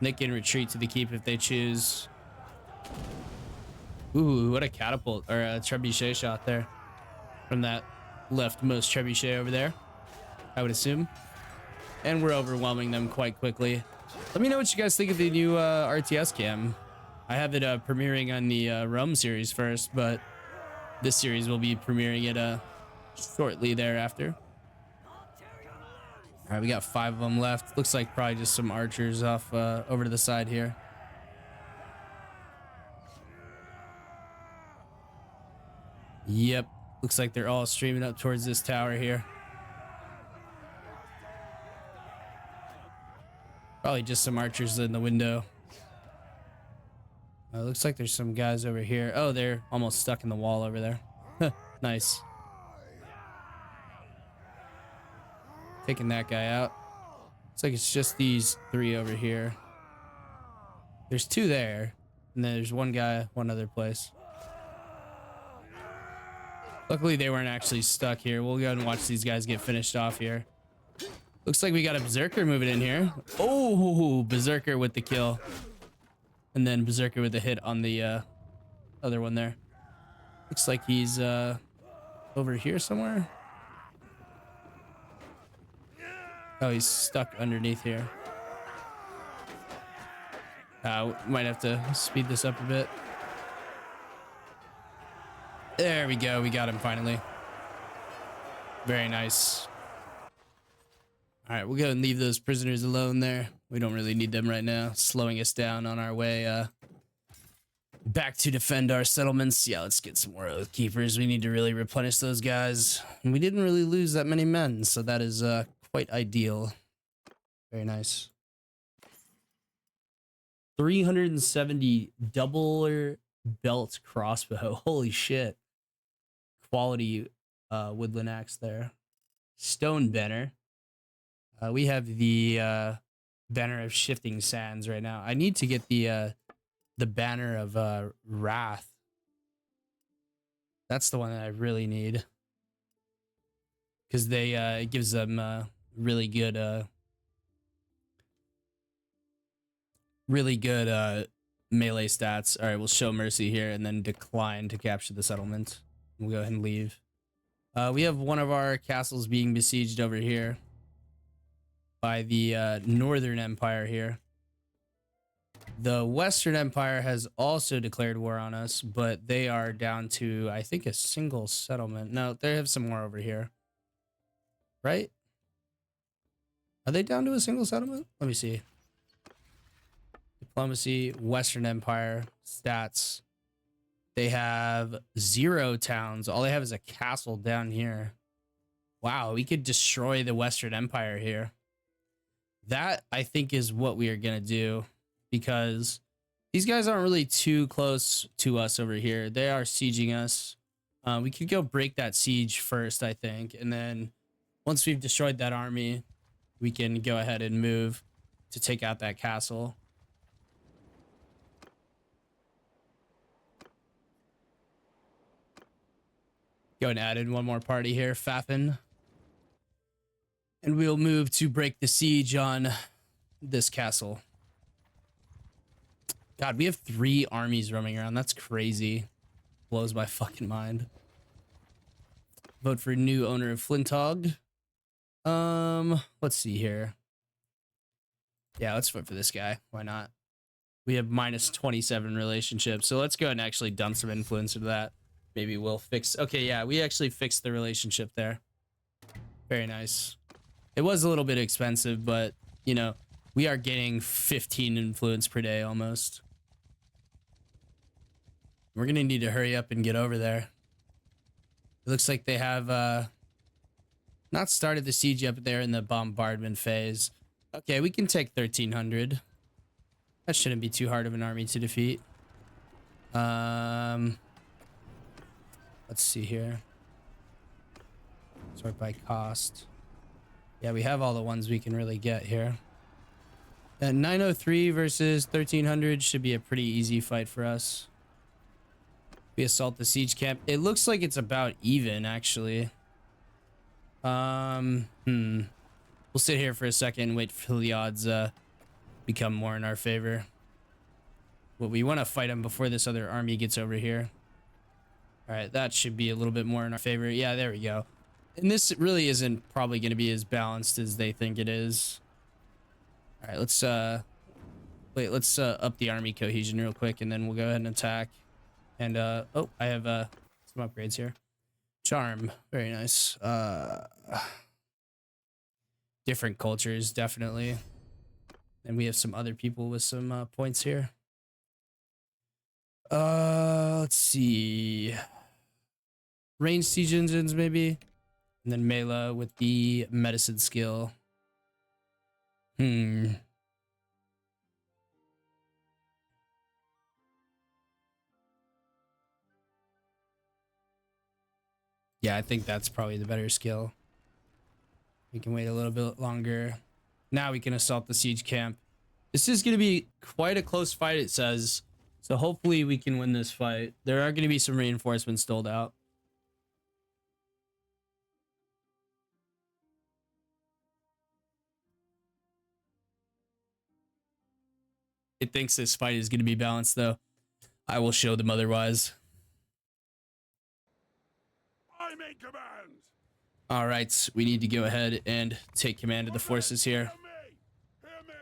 They can retreat to the keep if they choose. Ooh, what a catapult, or a trebuchet shot there. From that leftmost trebuchet over there, I would assume. And we're overwhelming them quite quickly. Let me know what you guys think of the new RTS cam. I have it premiering on the Rome series first, but this series will be premiering it shortly thereafter. All right, we got 5 of them left. Looks like probably just some archers off over to the side here. Yep, looks like they're all streaming up towards this tower here. Probably just some archers in the window. Looks like there's some guys over here. Oh, they're almost stuck in the wall over there. Nice. Taking that guy out. Looks like it's just these 3 over here. There's 2 there. And then there's one guy, one other place. Luckily, they weren't actually stuck here. We'll go ahead and watch these guys get finished off here. Looks like we got a Berserker moving in here. Oh, Berserker with the kill. And then Berserker with the hit on the other one there. Looks like he's over here somewhere. Oh, he's stuck underneath here. Might have to speed this up a bit. There we go. We got him finally. Very nice. All right, we'll go and leave those prisoners alone there. We don't really need them right now. Slowing us down on our way back to defend our settlements. Yeah, let's get some more Oath Keepers. We need to really replenish those guys. And we didn't really lose that many men, so that is quite ideal. Very nice. 370 double belt crossbow. Holy shit. Quality woodland axe there. Stone banner. We have the banner of shifting sands right now. I need to get the banner of wrath. That's the one that I really need, because they it gives them really good melee stats. All right, we'll show mercy here and then decline to capture the settlement. We'll go ahead and leave. We have one of our castles being besieged over here by the Northern Empire here. The Western Empire has also declared war on us, but they are down to, I think, a single settlement. No, they have some more over here. Right? Are they down to a single settlement? Let me see. Diplomacy, Western Empire, stats. They have 0 towns. All they have is a castle down here. Wow, we could destroy the Western Empire here. That, I think, is what we are going to do, because these guys aren't really too close to us over here. They are sieging us. We could go break that siege first, I think. And then once we've destroyed that army, we can go ahead and move to take out that castle. Go and add in one more party here, Fafin. And we'll move to break the siege on this castle. God, we have 3 armies roaming around. That's crazy. Blows my fucking mind. Vote for new owner of Flintog. Let's see here. Yeah, let's vote for this guy. Why not? We have minus 27 relationships. So let's go and actually dump some influence into that. Maybe we'll fix. Okay, yeah, we actually fixed the relationship there. Very nice. It was a little bit expensive, but, you know, we are getting 15 influence per day almost. We're going to need to hurry up and get over there. It looks like they have not started the siege yet, but they're in the bombardment phase. Okay, we can take 1,300. That shouldn't be too hard of an army to defeat. Let's see here. Sort by cost. Yeah, we have all the ones we can really get here. 903 versus 1,300 should be a pretty easy fight for us. We assault the siege camp. It looks like it's about even, actually. We'll sit here for a second and wait for the odds become more in our favor. Well, we want to fight them before this other army gets over here. All right, that should be a little bit more in our favor. Yeah, there we go. And this really isn't probably going to be as balanced as they think it is. All right, let's let's up the army cohesion real quick, and then we'll go ahead and attack. And oh, I have some upgrades here. Charm, very nice. Different cultures, definitely. And we have some other people with some points here. Let's see. Ranged siege engines, maybe. And then Mela with the medicine skill. Yeah, I think that's probably the better skill. We can wait a little bit longer. Now we can assault the siege camp. This is going to be quite a close fight, it says. So hopefully we can win this fight. There are going to be some reinforcements doled out. It thinks this fight is going to be balanced, though. I will show them otherwise. I'm in command. All right, we need to go ahead and take command of the forces here. Hear me.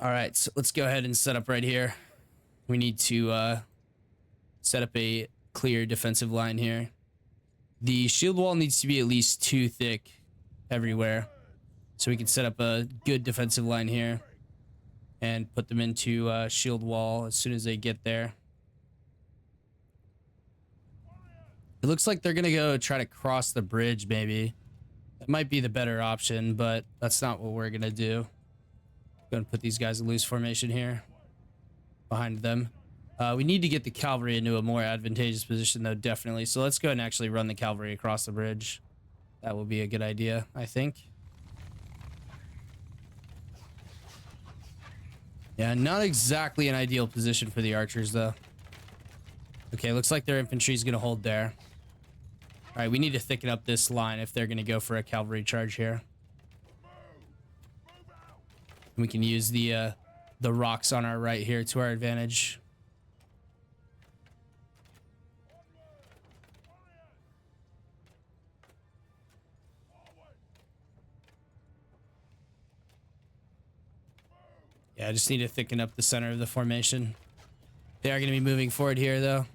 All right, so let's go ahead and set up right here. We need to set up a clear defensive line here. The shield wall needs to be at least 2 thick everywhere, so we can set up a good defensive line here and put them into shield wall as soon as they get there. It looks like they're gonna go try to cross the bridge, maybe. That might be the better option, but that's not what we're gonna do. Gonna put these guys in loose formation here behind them. We need to get the cavalry into a more advantageous position, though, definitely. So let's go and actually run the cavalry across the bridge. That will be a good idea, I think. Yeah, not exactly an ideal position for the archers, though. Okay, looks like their infantry is going to hold there. All right, we need to thicken up this line if they're going to go for a cavalry charge here. We can use the rocks on our right here to our advantage. Yeah, I just need to thicken up the center of the formation. They are going to be moving forward here, though.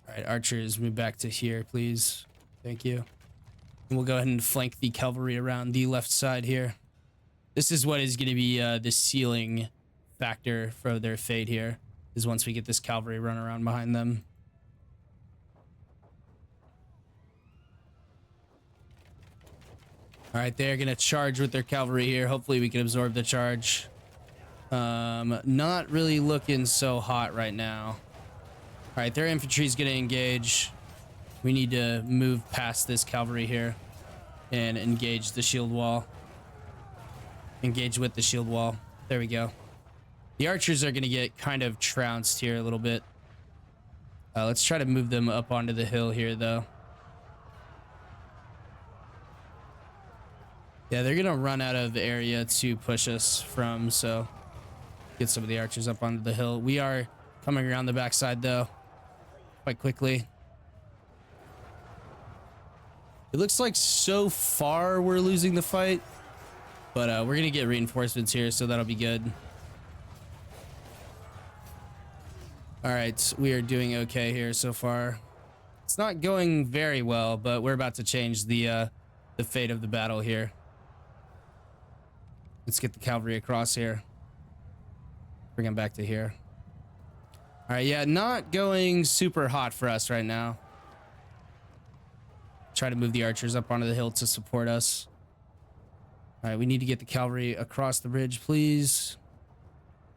All right, archers, move back to here, please. Thank you. And we'll go ahead and flank the cavalry around the left side here. This is what is going to be the sealing factor for their fate here, is once we get this cavalry run around behind them. All right, they're going to charge with their cavalry here. Hopefully we can absorb the charge. Not really looking so hot right now. All right, their infantry is going to engage. We need to move past this cavalry here and engage the shield wall. Engage with the shield wall. There we go. The archers are going to get kind of trounced here a little bit. Let's try to move them up onto the hill here, though. Yeah, they're going to run out of area to push us from, so get some of the archers up onto the hill. We are coming around the backside, though, quite quickly. It looks like so far we're losing the fight, but we're going to get reinforcements here, so that'll be good. All right, we are doing okay here so far. It's not going very well, but we're about to change the fate of the battle here. Let's get the cavalry across here. Bring them back to here. All right, yeah, not going super hot for us right now. Try to move the archers up onto the hill to support us. All right, we need to get the cavalry across the bridge, please.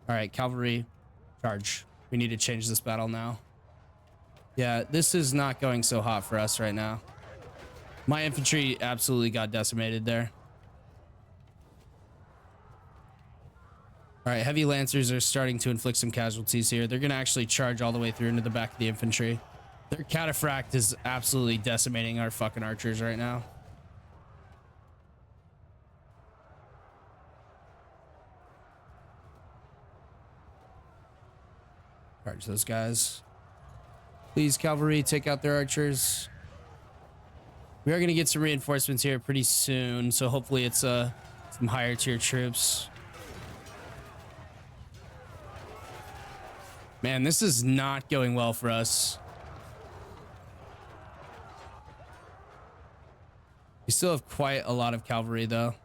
All right, cavalry, charge. We need to change this battle now. Yeah, this is not going so hot for us right now. My infantry absolutely got decimated there. All right, heavy lancers are starting to inflict some casualties here. They're going to actually charge all the way through into the back of the infantry. Their cataphract is absolutely decimating our fucking archers right now. Charge those guys. Please, cavalry, take out their archers. We are going to get some reinforcements here pretty soon, so hopefully it's some higher tier troops. Man, this is not going well for us. We still have quite a lot of cavalry, though.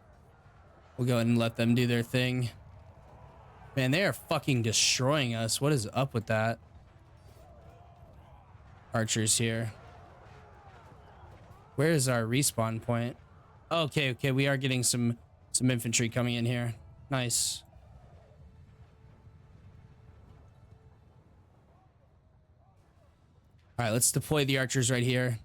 We'll go ahead and let them do their thing. Man, they are fucking destroying us. What is up with that? Archers here. Where is our respawn point? Okay, okay, we are getting some infantry coming in here. Nice. All right, let's deploy the archers right here.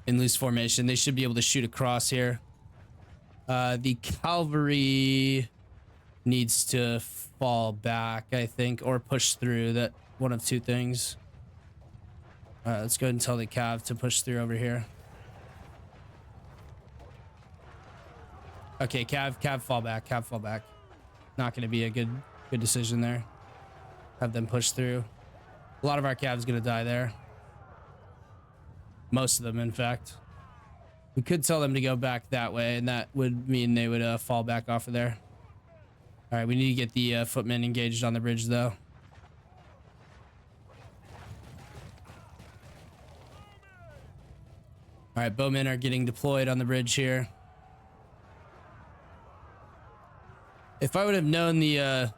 In loose formation, they should be able to shoot across here. The cavalry needs to fall back, I think, or push through. That one of two things. All right, let's go ahead and tell the cav to push through over here. Okay, cav fall back, cav fall back. Not going to be a good decision there. Have them push through. A lot of our cav's going to die there. Most of them, in fact. We could tell them to go back that way, and that would mean they would fall back off of there. All right, we need to get the footmen engaged on the bridge, though. All right, bowmen are getting deployed on the bridge here. If I would have known the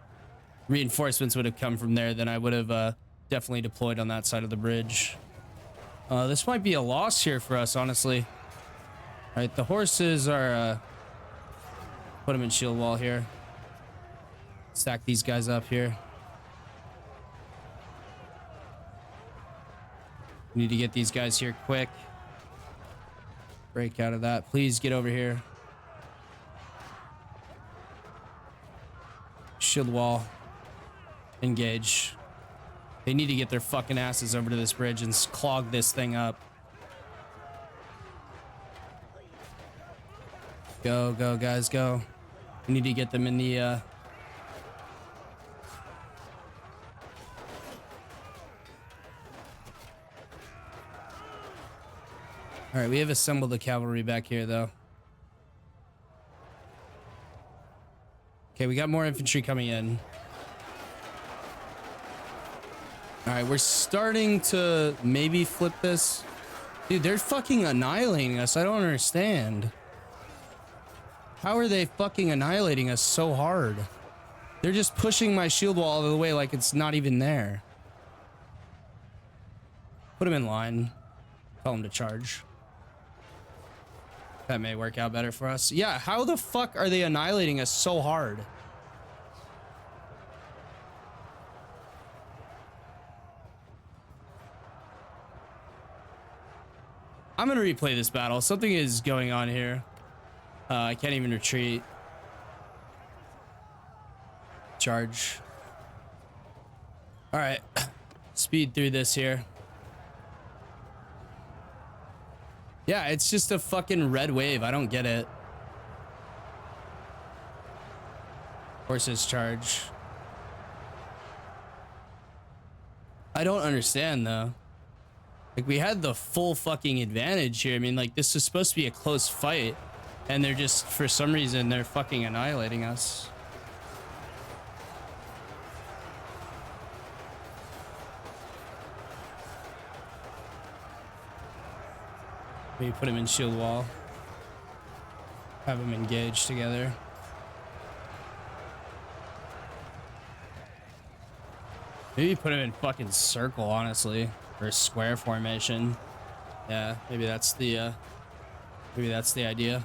reinforcements would have come from there, then I would have definitely deployed on that side of the bridge. This might be a loss here for us, honestly. All right, the horses are... put them in shield wall here. Stack these guys up here. We need to get these guys here quick. Break out of that. Please get over here. Shield wall. Engage. They need to get their fucking asses over to this bridge and clog this thing up. Go, go, guys, go. We need to get them in the... All right, we have assembled the cavalry back here, though. Okay, we got more infantry coming in. All right, we're starting to maybe flip this. Dude, they're fucking annihilating us. I don't understand. How are they fucking annihilating us so hard? They're just pushing my shield wall out of the way like it's not even there. Put him in line. Tell him to charge. That may work out better for us. Yeah, how the fuck are they annihilating us so hard? I'm gonna replay this battle. Something is going on here. I can't even retreat. Charge. All right. Speed through this here. Yeah, it's just a fucking red wave. I don't get it. Horses charge. I don't understand though. Like, we had the full fucking advantage here. I mean, like, this is supposed to be a close fight, and they're just, for some reason, they're fucking annihilating us. Maybe put him in shield wall. Have them engage together. Maybe put him in fucking circle, honestly. Or square formation. Yeah, maybe that's the idea.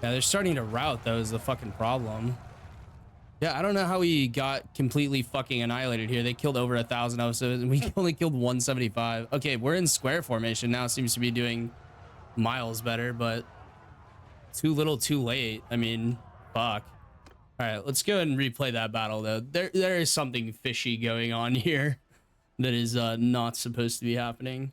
Yeah, they're starting to rout though, is the fucking problem. Yeah, I don't know how we got completely fucking annihilated here. They killed over 1,000 of us and we only killed 175. Okay, we're in square formation now. Seems to be doing miles better, but too little too late. I mean, fuck. All right, let's go ahead and replay that battle though. There is something fishy going on here that is not supposed to be happening.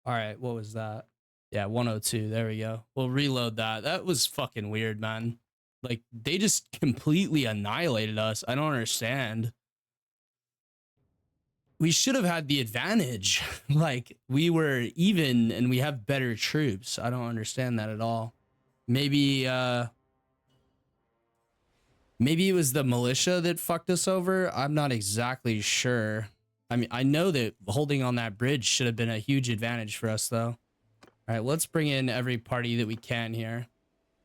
All right, what was that? Yeah, 102. There we go. We'll reload that. That was fucking weird, man. Like, they just completely annihilated us. I don't understand. We should have had the advantage. Like, we were even and we have better troops. I don't understand that at all. Maybe maybe it was the militia that fucked us over. I'm not exactly sure. I mean, I know that holding on that bridge should have been a huge advantage for us though. All right, let's bring in every party that we can here,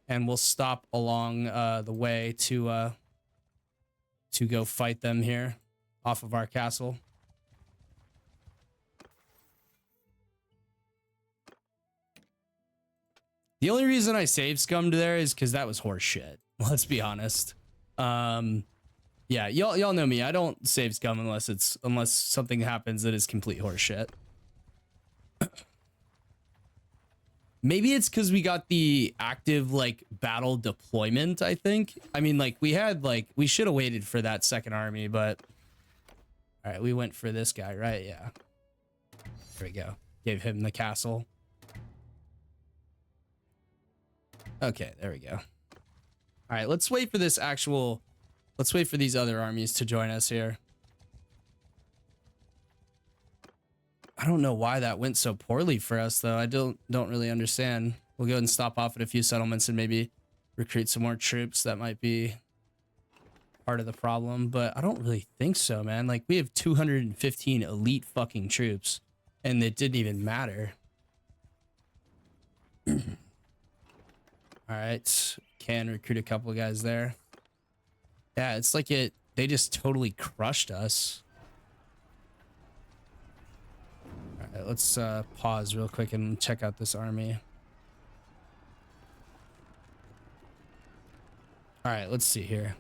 and we'll stop along the way to go fight them here off of our castle. The only reason I save scummed there is because that was horse shit. Let's be honest. Yeah, y'all know me. I don't save scum unless something happens that is complete horse shit. Maybe it's because we got the active like battle deployment. I think. I mean, like we should have waited for that second army, but all right, we went for this guy, right? Yeah. There we go. Gave him the castle. Okay, there we go. All right, let's wait for this actual. Let's wait for these other armies to join us here. I don't know why that went so poorly for us, though. I don't really understand. We'll go ahead and stop off at a few settlements and maybe recruit some more troops. That might be part of the problem, but I don't really think so, man. Like, we have 215 elite fucking troops, and it didn't even matter. All right, can recruit a couple of guys there. Yeah, it's like they just totally crushed us. All right, let's pause real quick and check out this army. All right, let's see here.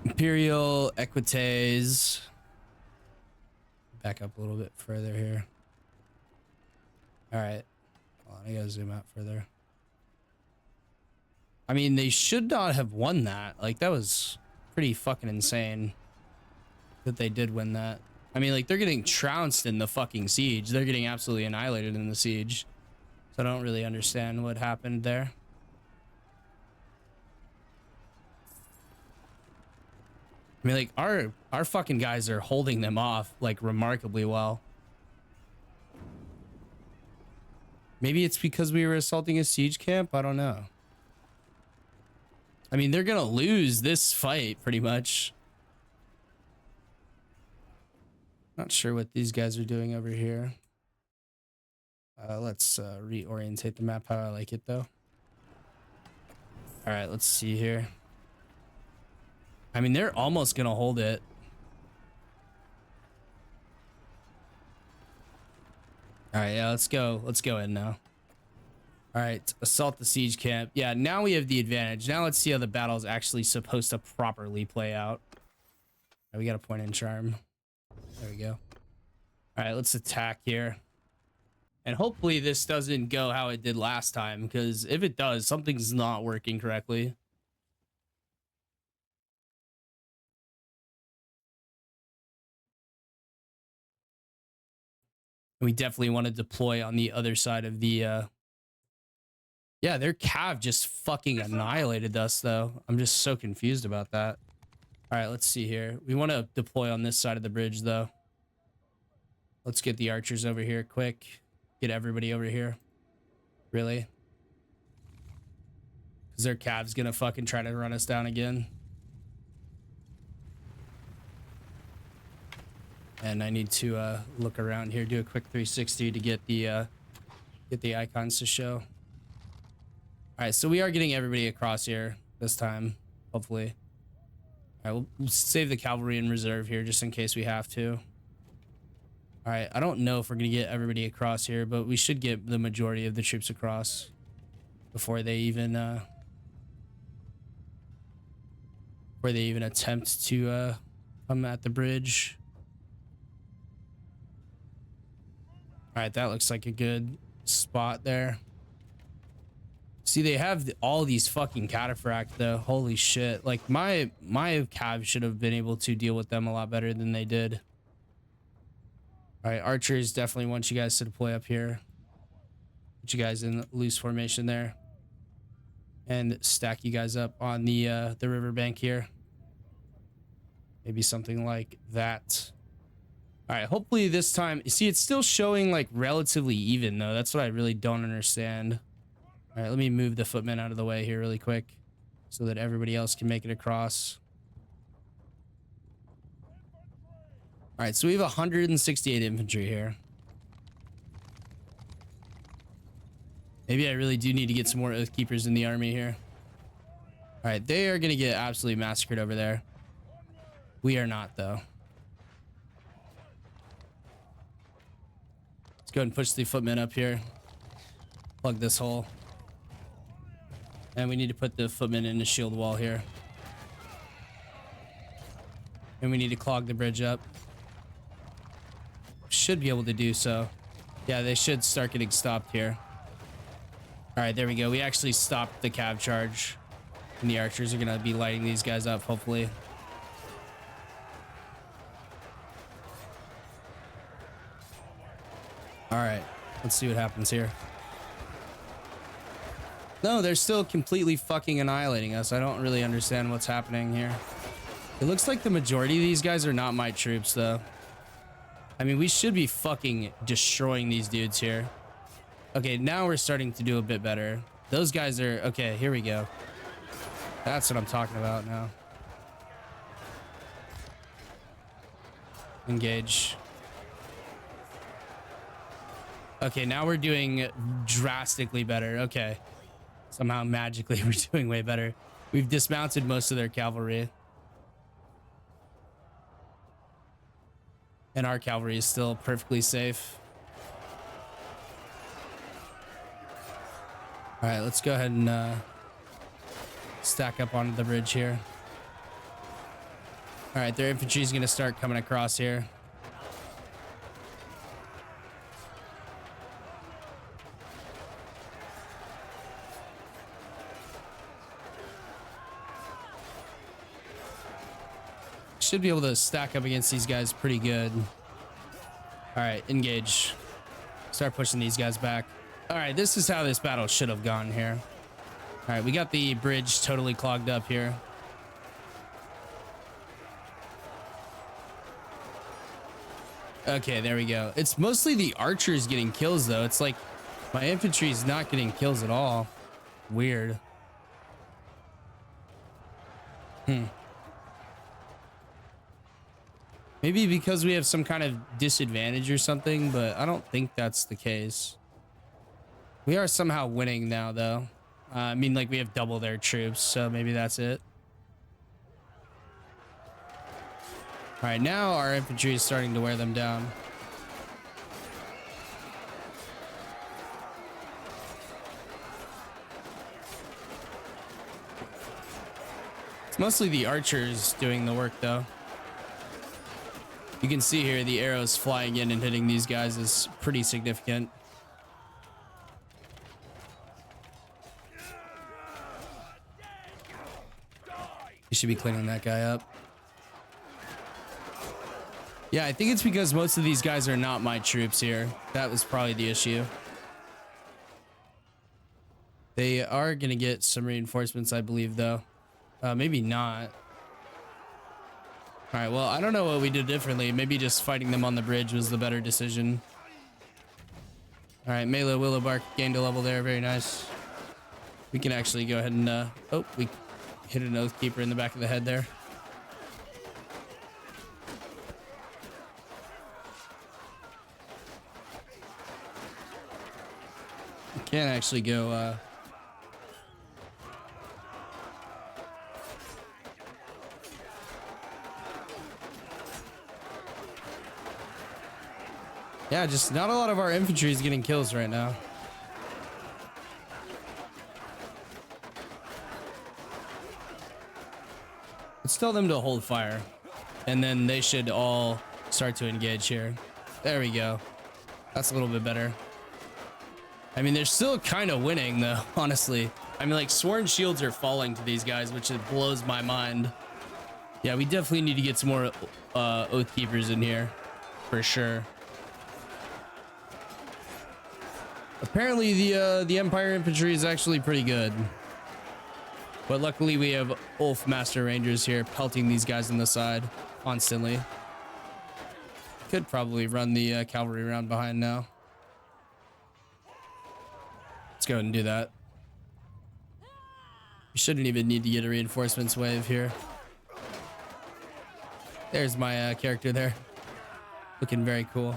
Imperial Equites. Back up a little bit further here. All right. Hold on, I gotta zoom out further. I mean, they should not have won that. Like, that was pretty fucking insane that they did win that. I mean, like, they're getting trounced in the fucking siege. They're getting absolutely annihilated in the siege. So I don't really understand what happened there. I mean, like, our fucking guys are holding them off, like, remarkably well. Maybe it's because we were assaulting a siege camp? I don't know. I mean, they're gonna lose this fight pretty much. Not sure what these guys are doing over here. Let's reorientate the map how I like it though. All right, let's see here. I mean, they're almost gonna hold it. All right, yeah, let's go. Let's go in now. All right, assault the siege camp. Yeah, now we have the advantage. Now let's see how the battle is actually supposed to properly play out. All right, we got a point in charm. There we go. All right, let's attack here. And hopefully this doesn't go how it did last time, because if it does, something's not working correctly. We definitely want to deploy on the other side of the yeah, their cav just fucking annihilated us though. I'm just so confused about that. All right, let's see here. We want to deploy on this side of the bridge though. Let's get the archers over here quick. Get everybody over here. Really? Because their cav's gonna fucking try to run us down again. And I need to look around here, do a quick 360 to get the icons to show. All right, so we are getting everybody across here this time, hopefully. All right, we'll save the cavalry in reserve here just in case we have to. All right, I don't know if we're gonna get everybody across here, but we should get the majority of the troops across before they even attempt to come at the bridge. All right, that looks like a good spot there. See, they have all these fucking cataphract though. Holy shit. Like my cav should have been able to deal with them a lot better than they did. All right, archers definitely want you guys to deploy up here. Put you guys in loose formation there. And stack you guys up on the riverbank here. Maybe something like that. All right, hopefully this time, see, it's still showing like relatively even though. That's what I really don't understand. All right, let me move the footmen out of the way here really quick so that everybody else can make it across. All right, so we have 168 infantry here. Maybe I really do need to get some more Oathkeepers in the army here. All right, they are going to get absolutely massacred over there. We are not, though. Let's go ahead and push the footmen up here. Plug this hole. And we need to put the footmen in the shield wall here. And we need to clog the bridge up. Should be able to do so. Yeah, they should start getting stopped here. All right, there we go. We actually stopped the cav charge. And the archers are going to be lighting these guys up, hopefully. All right, let's see what happens here. No, they're still completely fucking annihilating us. I don't really understand what's happening here. It looks like the majority of these guys are not my troops, though. I mean, we should be fucking destroying these dudes here. Okay, now we're starting to do a bit better. Those guys are... Okay, here we go. That's what I'm talking about now. Engage. Okay, now we're doing drastically better. Okay. Somehow magically we're doing way better. We've dismounted most of their cavalry. And our cavalry is still perfectly safe. All right, let's go ahead and stack up onto the bridge here. All right, their infantry is going to start coming across here. Should be able to stack up against these guys pretty good. All right, engage. Start pushing these guys back. All right, this is how this battle should have gone here. All right, we got the bridge totally clogged up here. Okay, there we go. It's mostly the archers getting kills, though. It's like my infantry is not getting kills at all. Weird. Maybe because we have some kind of disadvantage or something, but I don't think that's the case. We are somehow winning now, though. I mean, like, we have double their troops, so maybe that's it. All right, now our infantry is starting to wear them down. It's mostly the archers doing the work, though. You can see here the arrows flying in and hitting these guys is pretty significant. You should be cleaning that guy up. Yeah, I think it's because most of these guys are not my troops here. That was probably the issue. They are going to get some reinforcements, I believe, though. Maybe not. All right, well, I don't know what we did differently. Maybe just fighting them on the bridge was the better decision. All right, Melee Willowbark gained a level there. Very nice. We can actually go ahead and... oh, we hit an Oathkeeper in the back of the head there. We can't actually go... yeah, just not a lot of our infantry is getting kills right now. Let's tell them to hold fire, and then they should all start to engage here. There we go. That's a little bit better. I mean, they're still kind of winning, though, honestly. I mean, like, sworn shields are falling to these guys, which it blows my mind. Yeah, we definitely need to get some more Oathkeepers in here, for sure. Apparently, the Empire infantry is actually pretty good. But luckily, we have Ulf Master Rangers here pelting these guys on the side constantly. Could probably run the cavalry around behind now. Let's go ahead and do that. We shouldn't even need to get a reinforcements wave here. There's my character there. Looking very cool.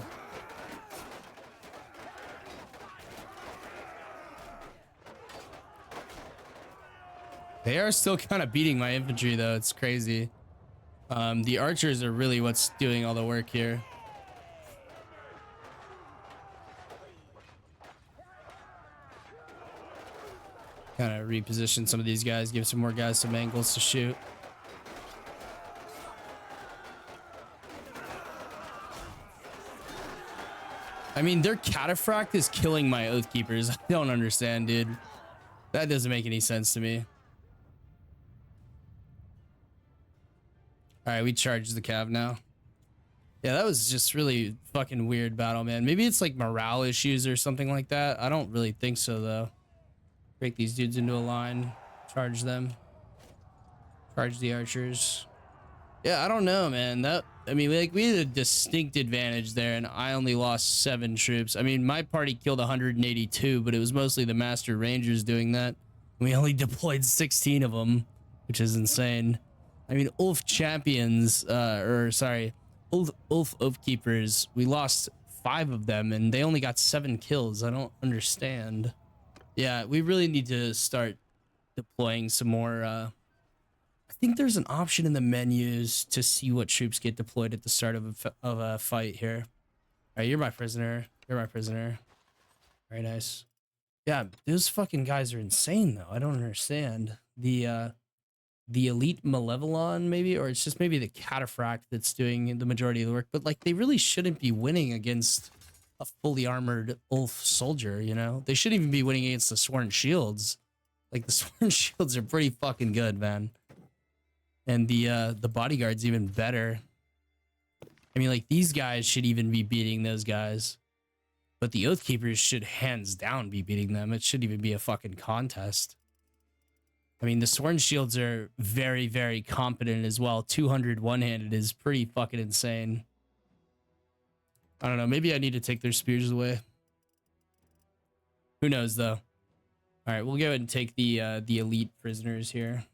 They are still kind of beating my infantry, though. It's crazy. The archers are really what's doing all the work here. Kind of reposition some of these guys, give some more guys some angles to shoot. I mean, their cataphract is killing my Oathkeepers. I don't understand, dude. That doesn't make any sense to me. All right, we charge the cav now. Yeah, that was just really fucking weird battle, man. Maybe it's like morale issues or something like that. I don't really think so, though. Break these dudes into a line. Charge them. Charge the archers. Yeah, I don't know, man. I mean, like, we had a distinct advantage there, and I only lost 7 troops. I mean, my party killed 182, but it was mostly the Master Rangers doing that. We only deployed 16 of them, which is insane. I mean, Ulf Champions, Ulf Oathkeepers, we lost 5 of them, and they only got 7 kills. I don't understand. Yeah, we really need to start deploying some more. I think there's an option in the menus to see what troops get deployed at the start of a fight here. All right, you're my prisoner. You're my prisoner. Very nice. Yeah, those fucking guys are insane, though. I don't understand. The elite Malevolon, maybe, or it's just maybe the cataphract that's doing the majority of the work, but like they really shouldn't be winning against a fully armored Ulf soldier, you know? They shouldn't even be winning against the sworn shields. Like, the sworn shields are pretty fucking good, man. And the bodyguard's even better. I mean, like, these guys should even be beating those guys, but the Oathkeepers should hands down be beating them. It shouldn't even be a fucking contest. I mean, the sworn shields are very, very competent as well. 200 one-handed is pretty fucking insane. I don't know. Maybe I need to take their spears away. Who knows, though? All right, we'll go ahead and take the elite prisoners here.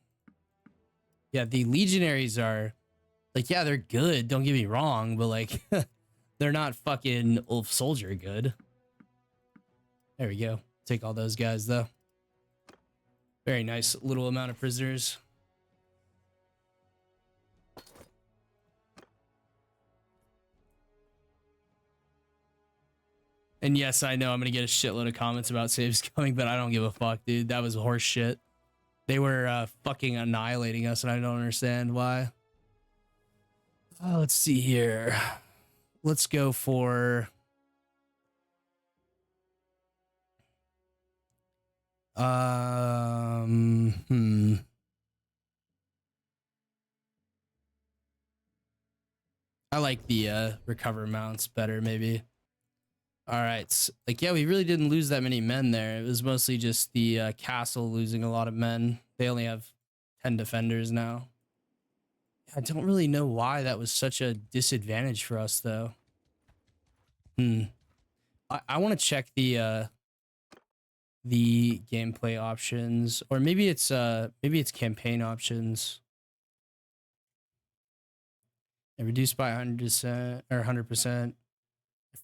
Yeah, the legionaries are like, yeah, they're good. Don't get me wrong, but like, they're not fucking Ulf Soldier good. There we go. Take all those guys though. Very nice little amount of prisoners. And yes, I know I'm gonna get a shitload of comments about saves coming, but I don't give a fuck, dude. That was horse shit. They were fucking annihilating us, and I don't understand why. Let's see here. Let's go for hmm. I like the recover mounts better, maybe. All right. Like, yeah, we really didn't lose that many men there. It was mostly just the castle losing a lot of men. They only have 10 defenders now. I don't really know why that was such a disadvantage for us, though. I want to check the gameplay options, or maybe it's campaign options. And reduced by 100% or 100%.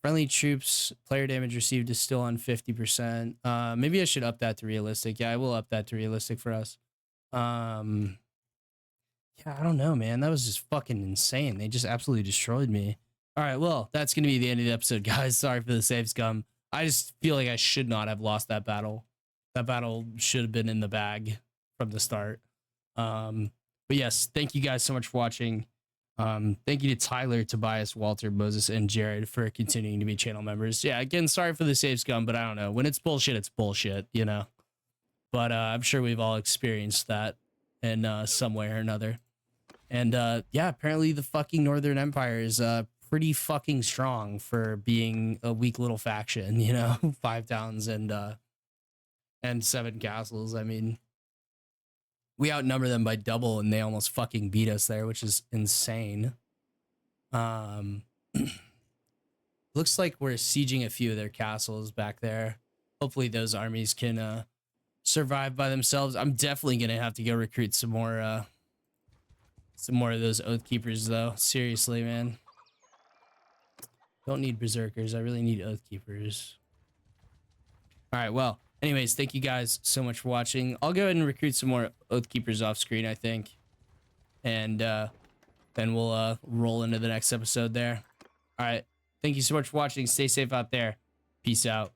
Friendly troops player damage received is still on 50%. Maybe I should up that to realistic. Yeah, I will up that to realistic for us. Yeah, I don't know, man. That was just fucking insane. They just absolutely destroyed me. All right, well, that's gonna be the end of the episode, guys. Sorry for the save scum. I just feel like I should not have lost that battle. That battle should have been in the bag from the start. But yes, thank you guys so much for watching. Thank you to Tyler, Tobias, Walter, Moses, and Jared for continuing to be channel members. Yeah, again, sorry for the save scum, but I don't know. When it's bullshit, you know. But I'm sure we've all experienced that in some way or another. And yeah, apparently the fucking Northern Empire is pretty fucking strong for being a weak little faction, you know. 5 towns and 7 castles. I mean, we outnumber them by double and they almost fucking beat us there, which is insane. Looks like we're sieging a few of their castles back there. Hopefully those armies can survive by themselves. I'm definitely gonna have to go recruit some more of those Oath Keepers though. Seriously, man. Don't need berserkers. I really need Oath Keepers. All right, well, anyways, thank you guys so much for watching. I'll go ahead and recruit some more Oath Keepers off screen, I think. And then we'll roll into the next episode there. All right. Thank you so much for watching. Stay safe out there. Peace out.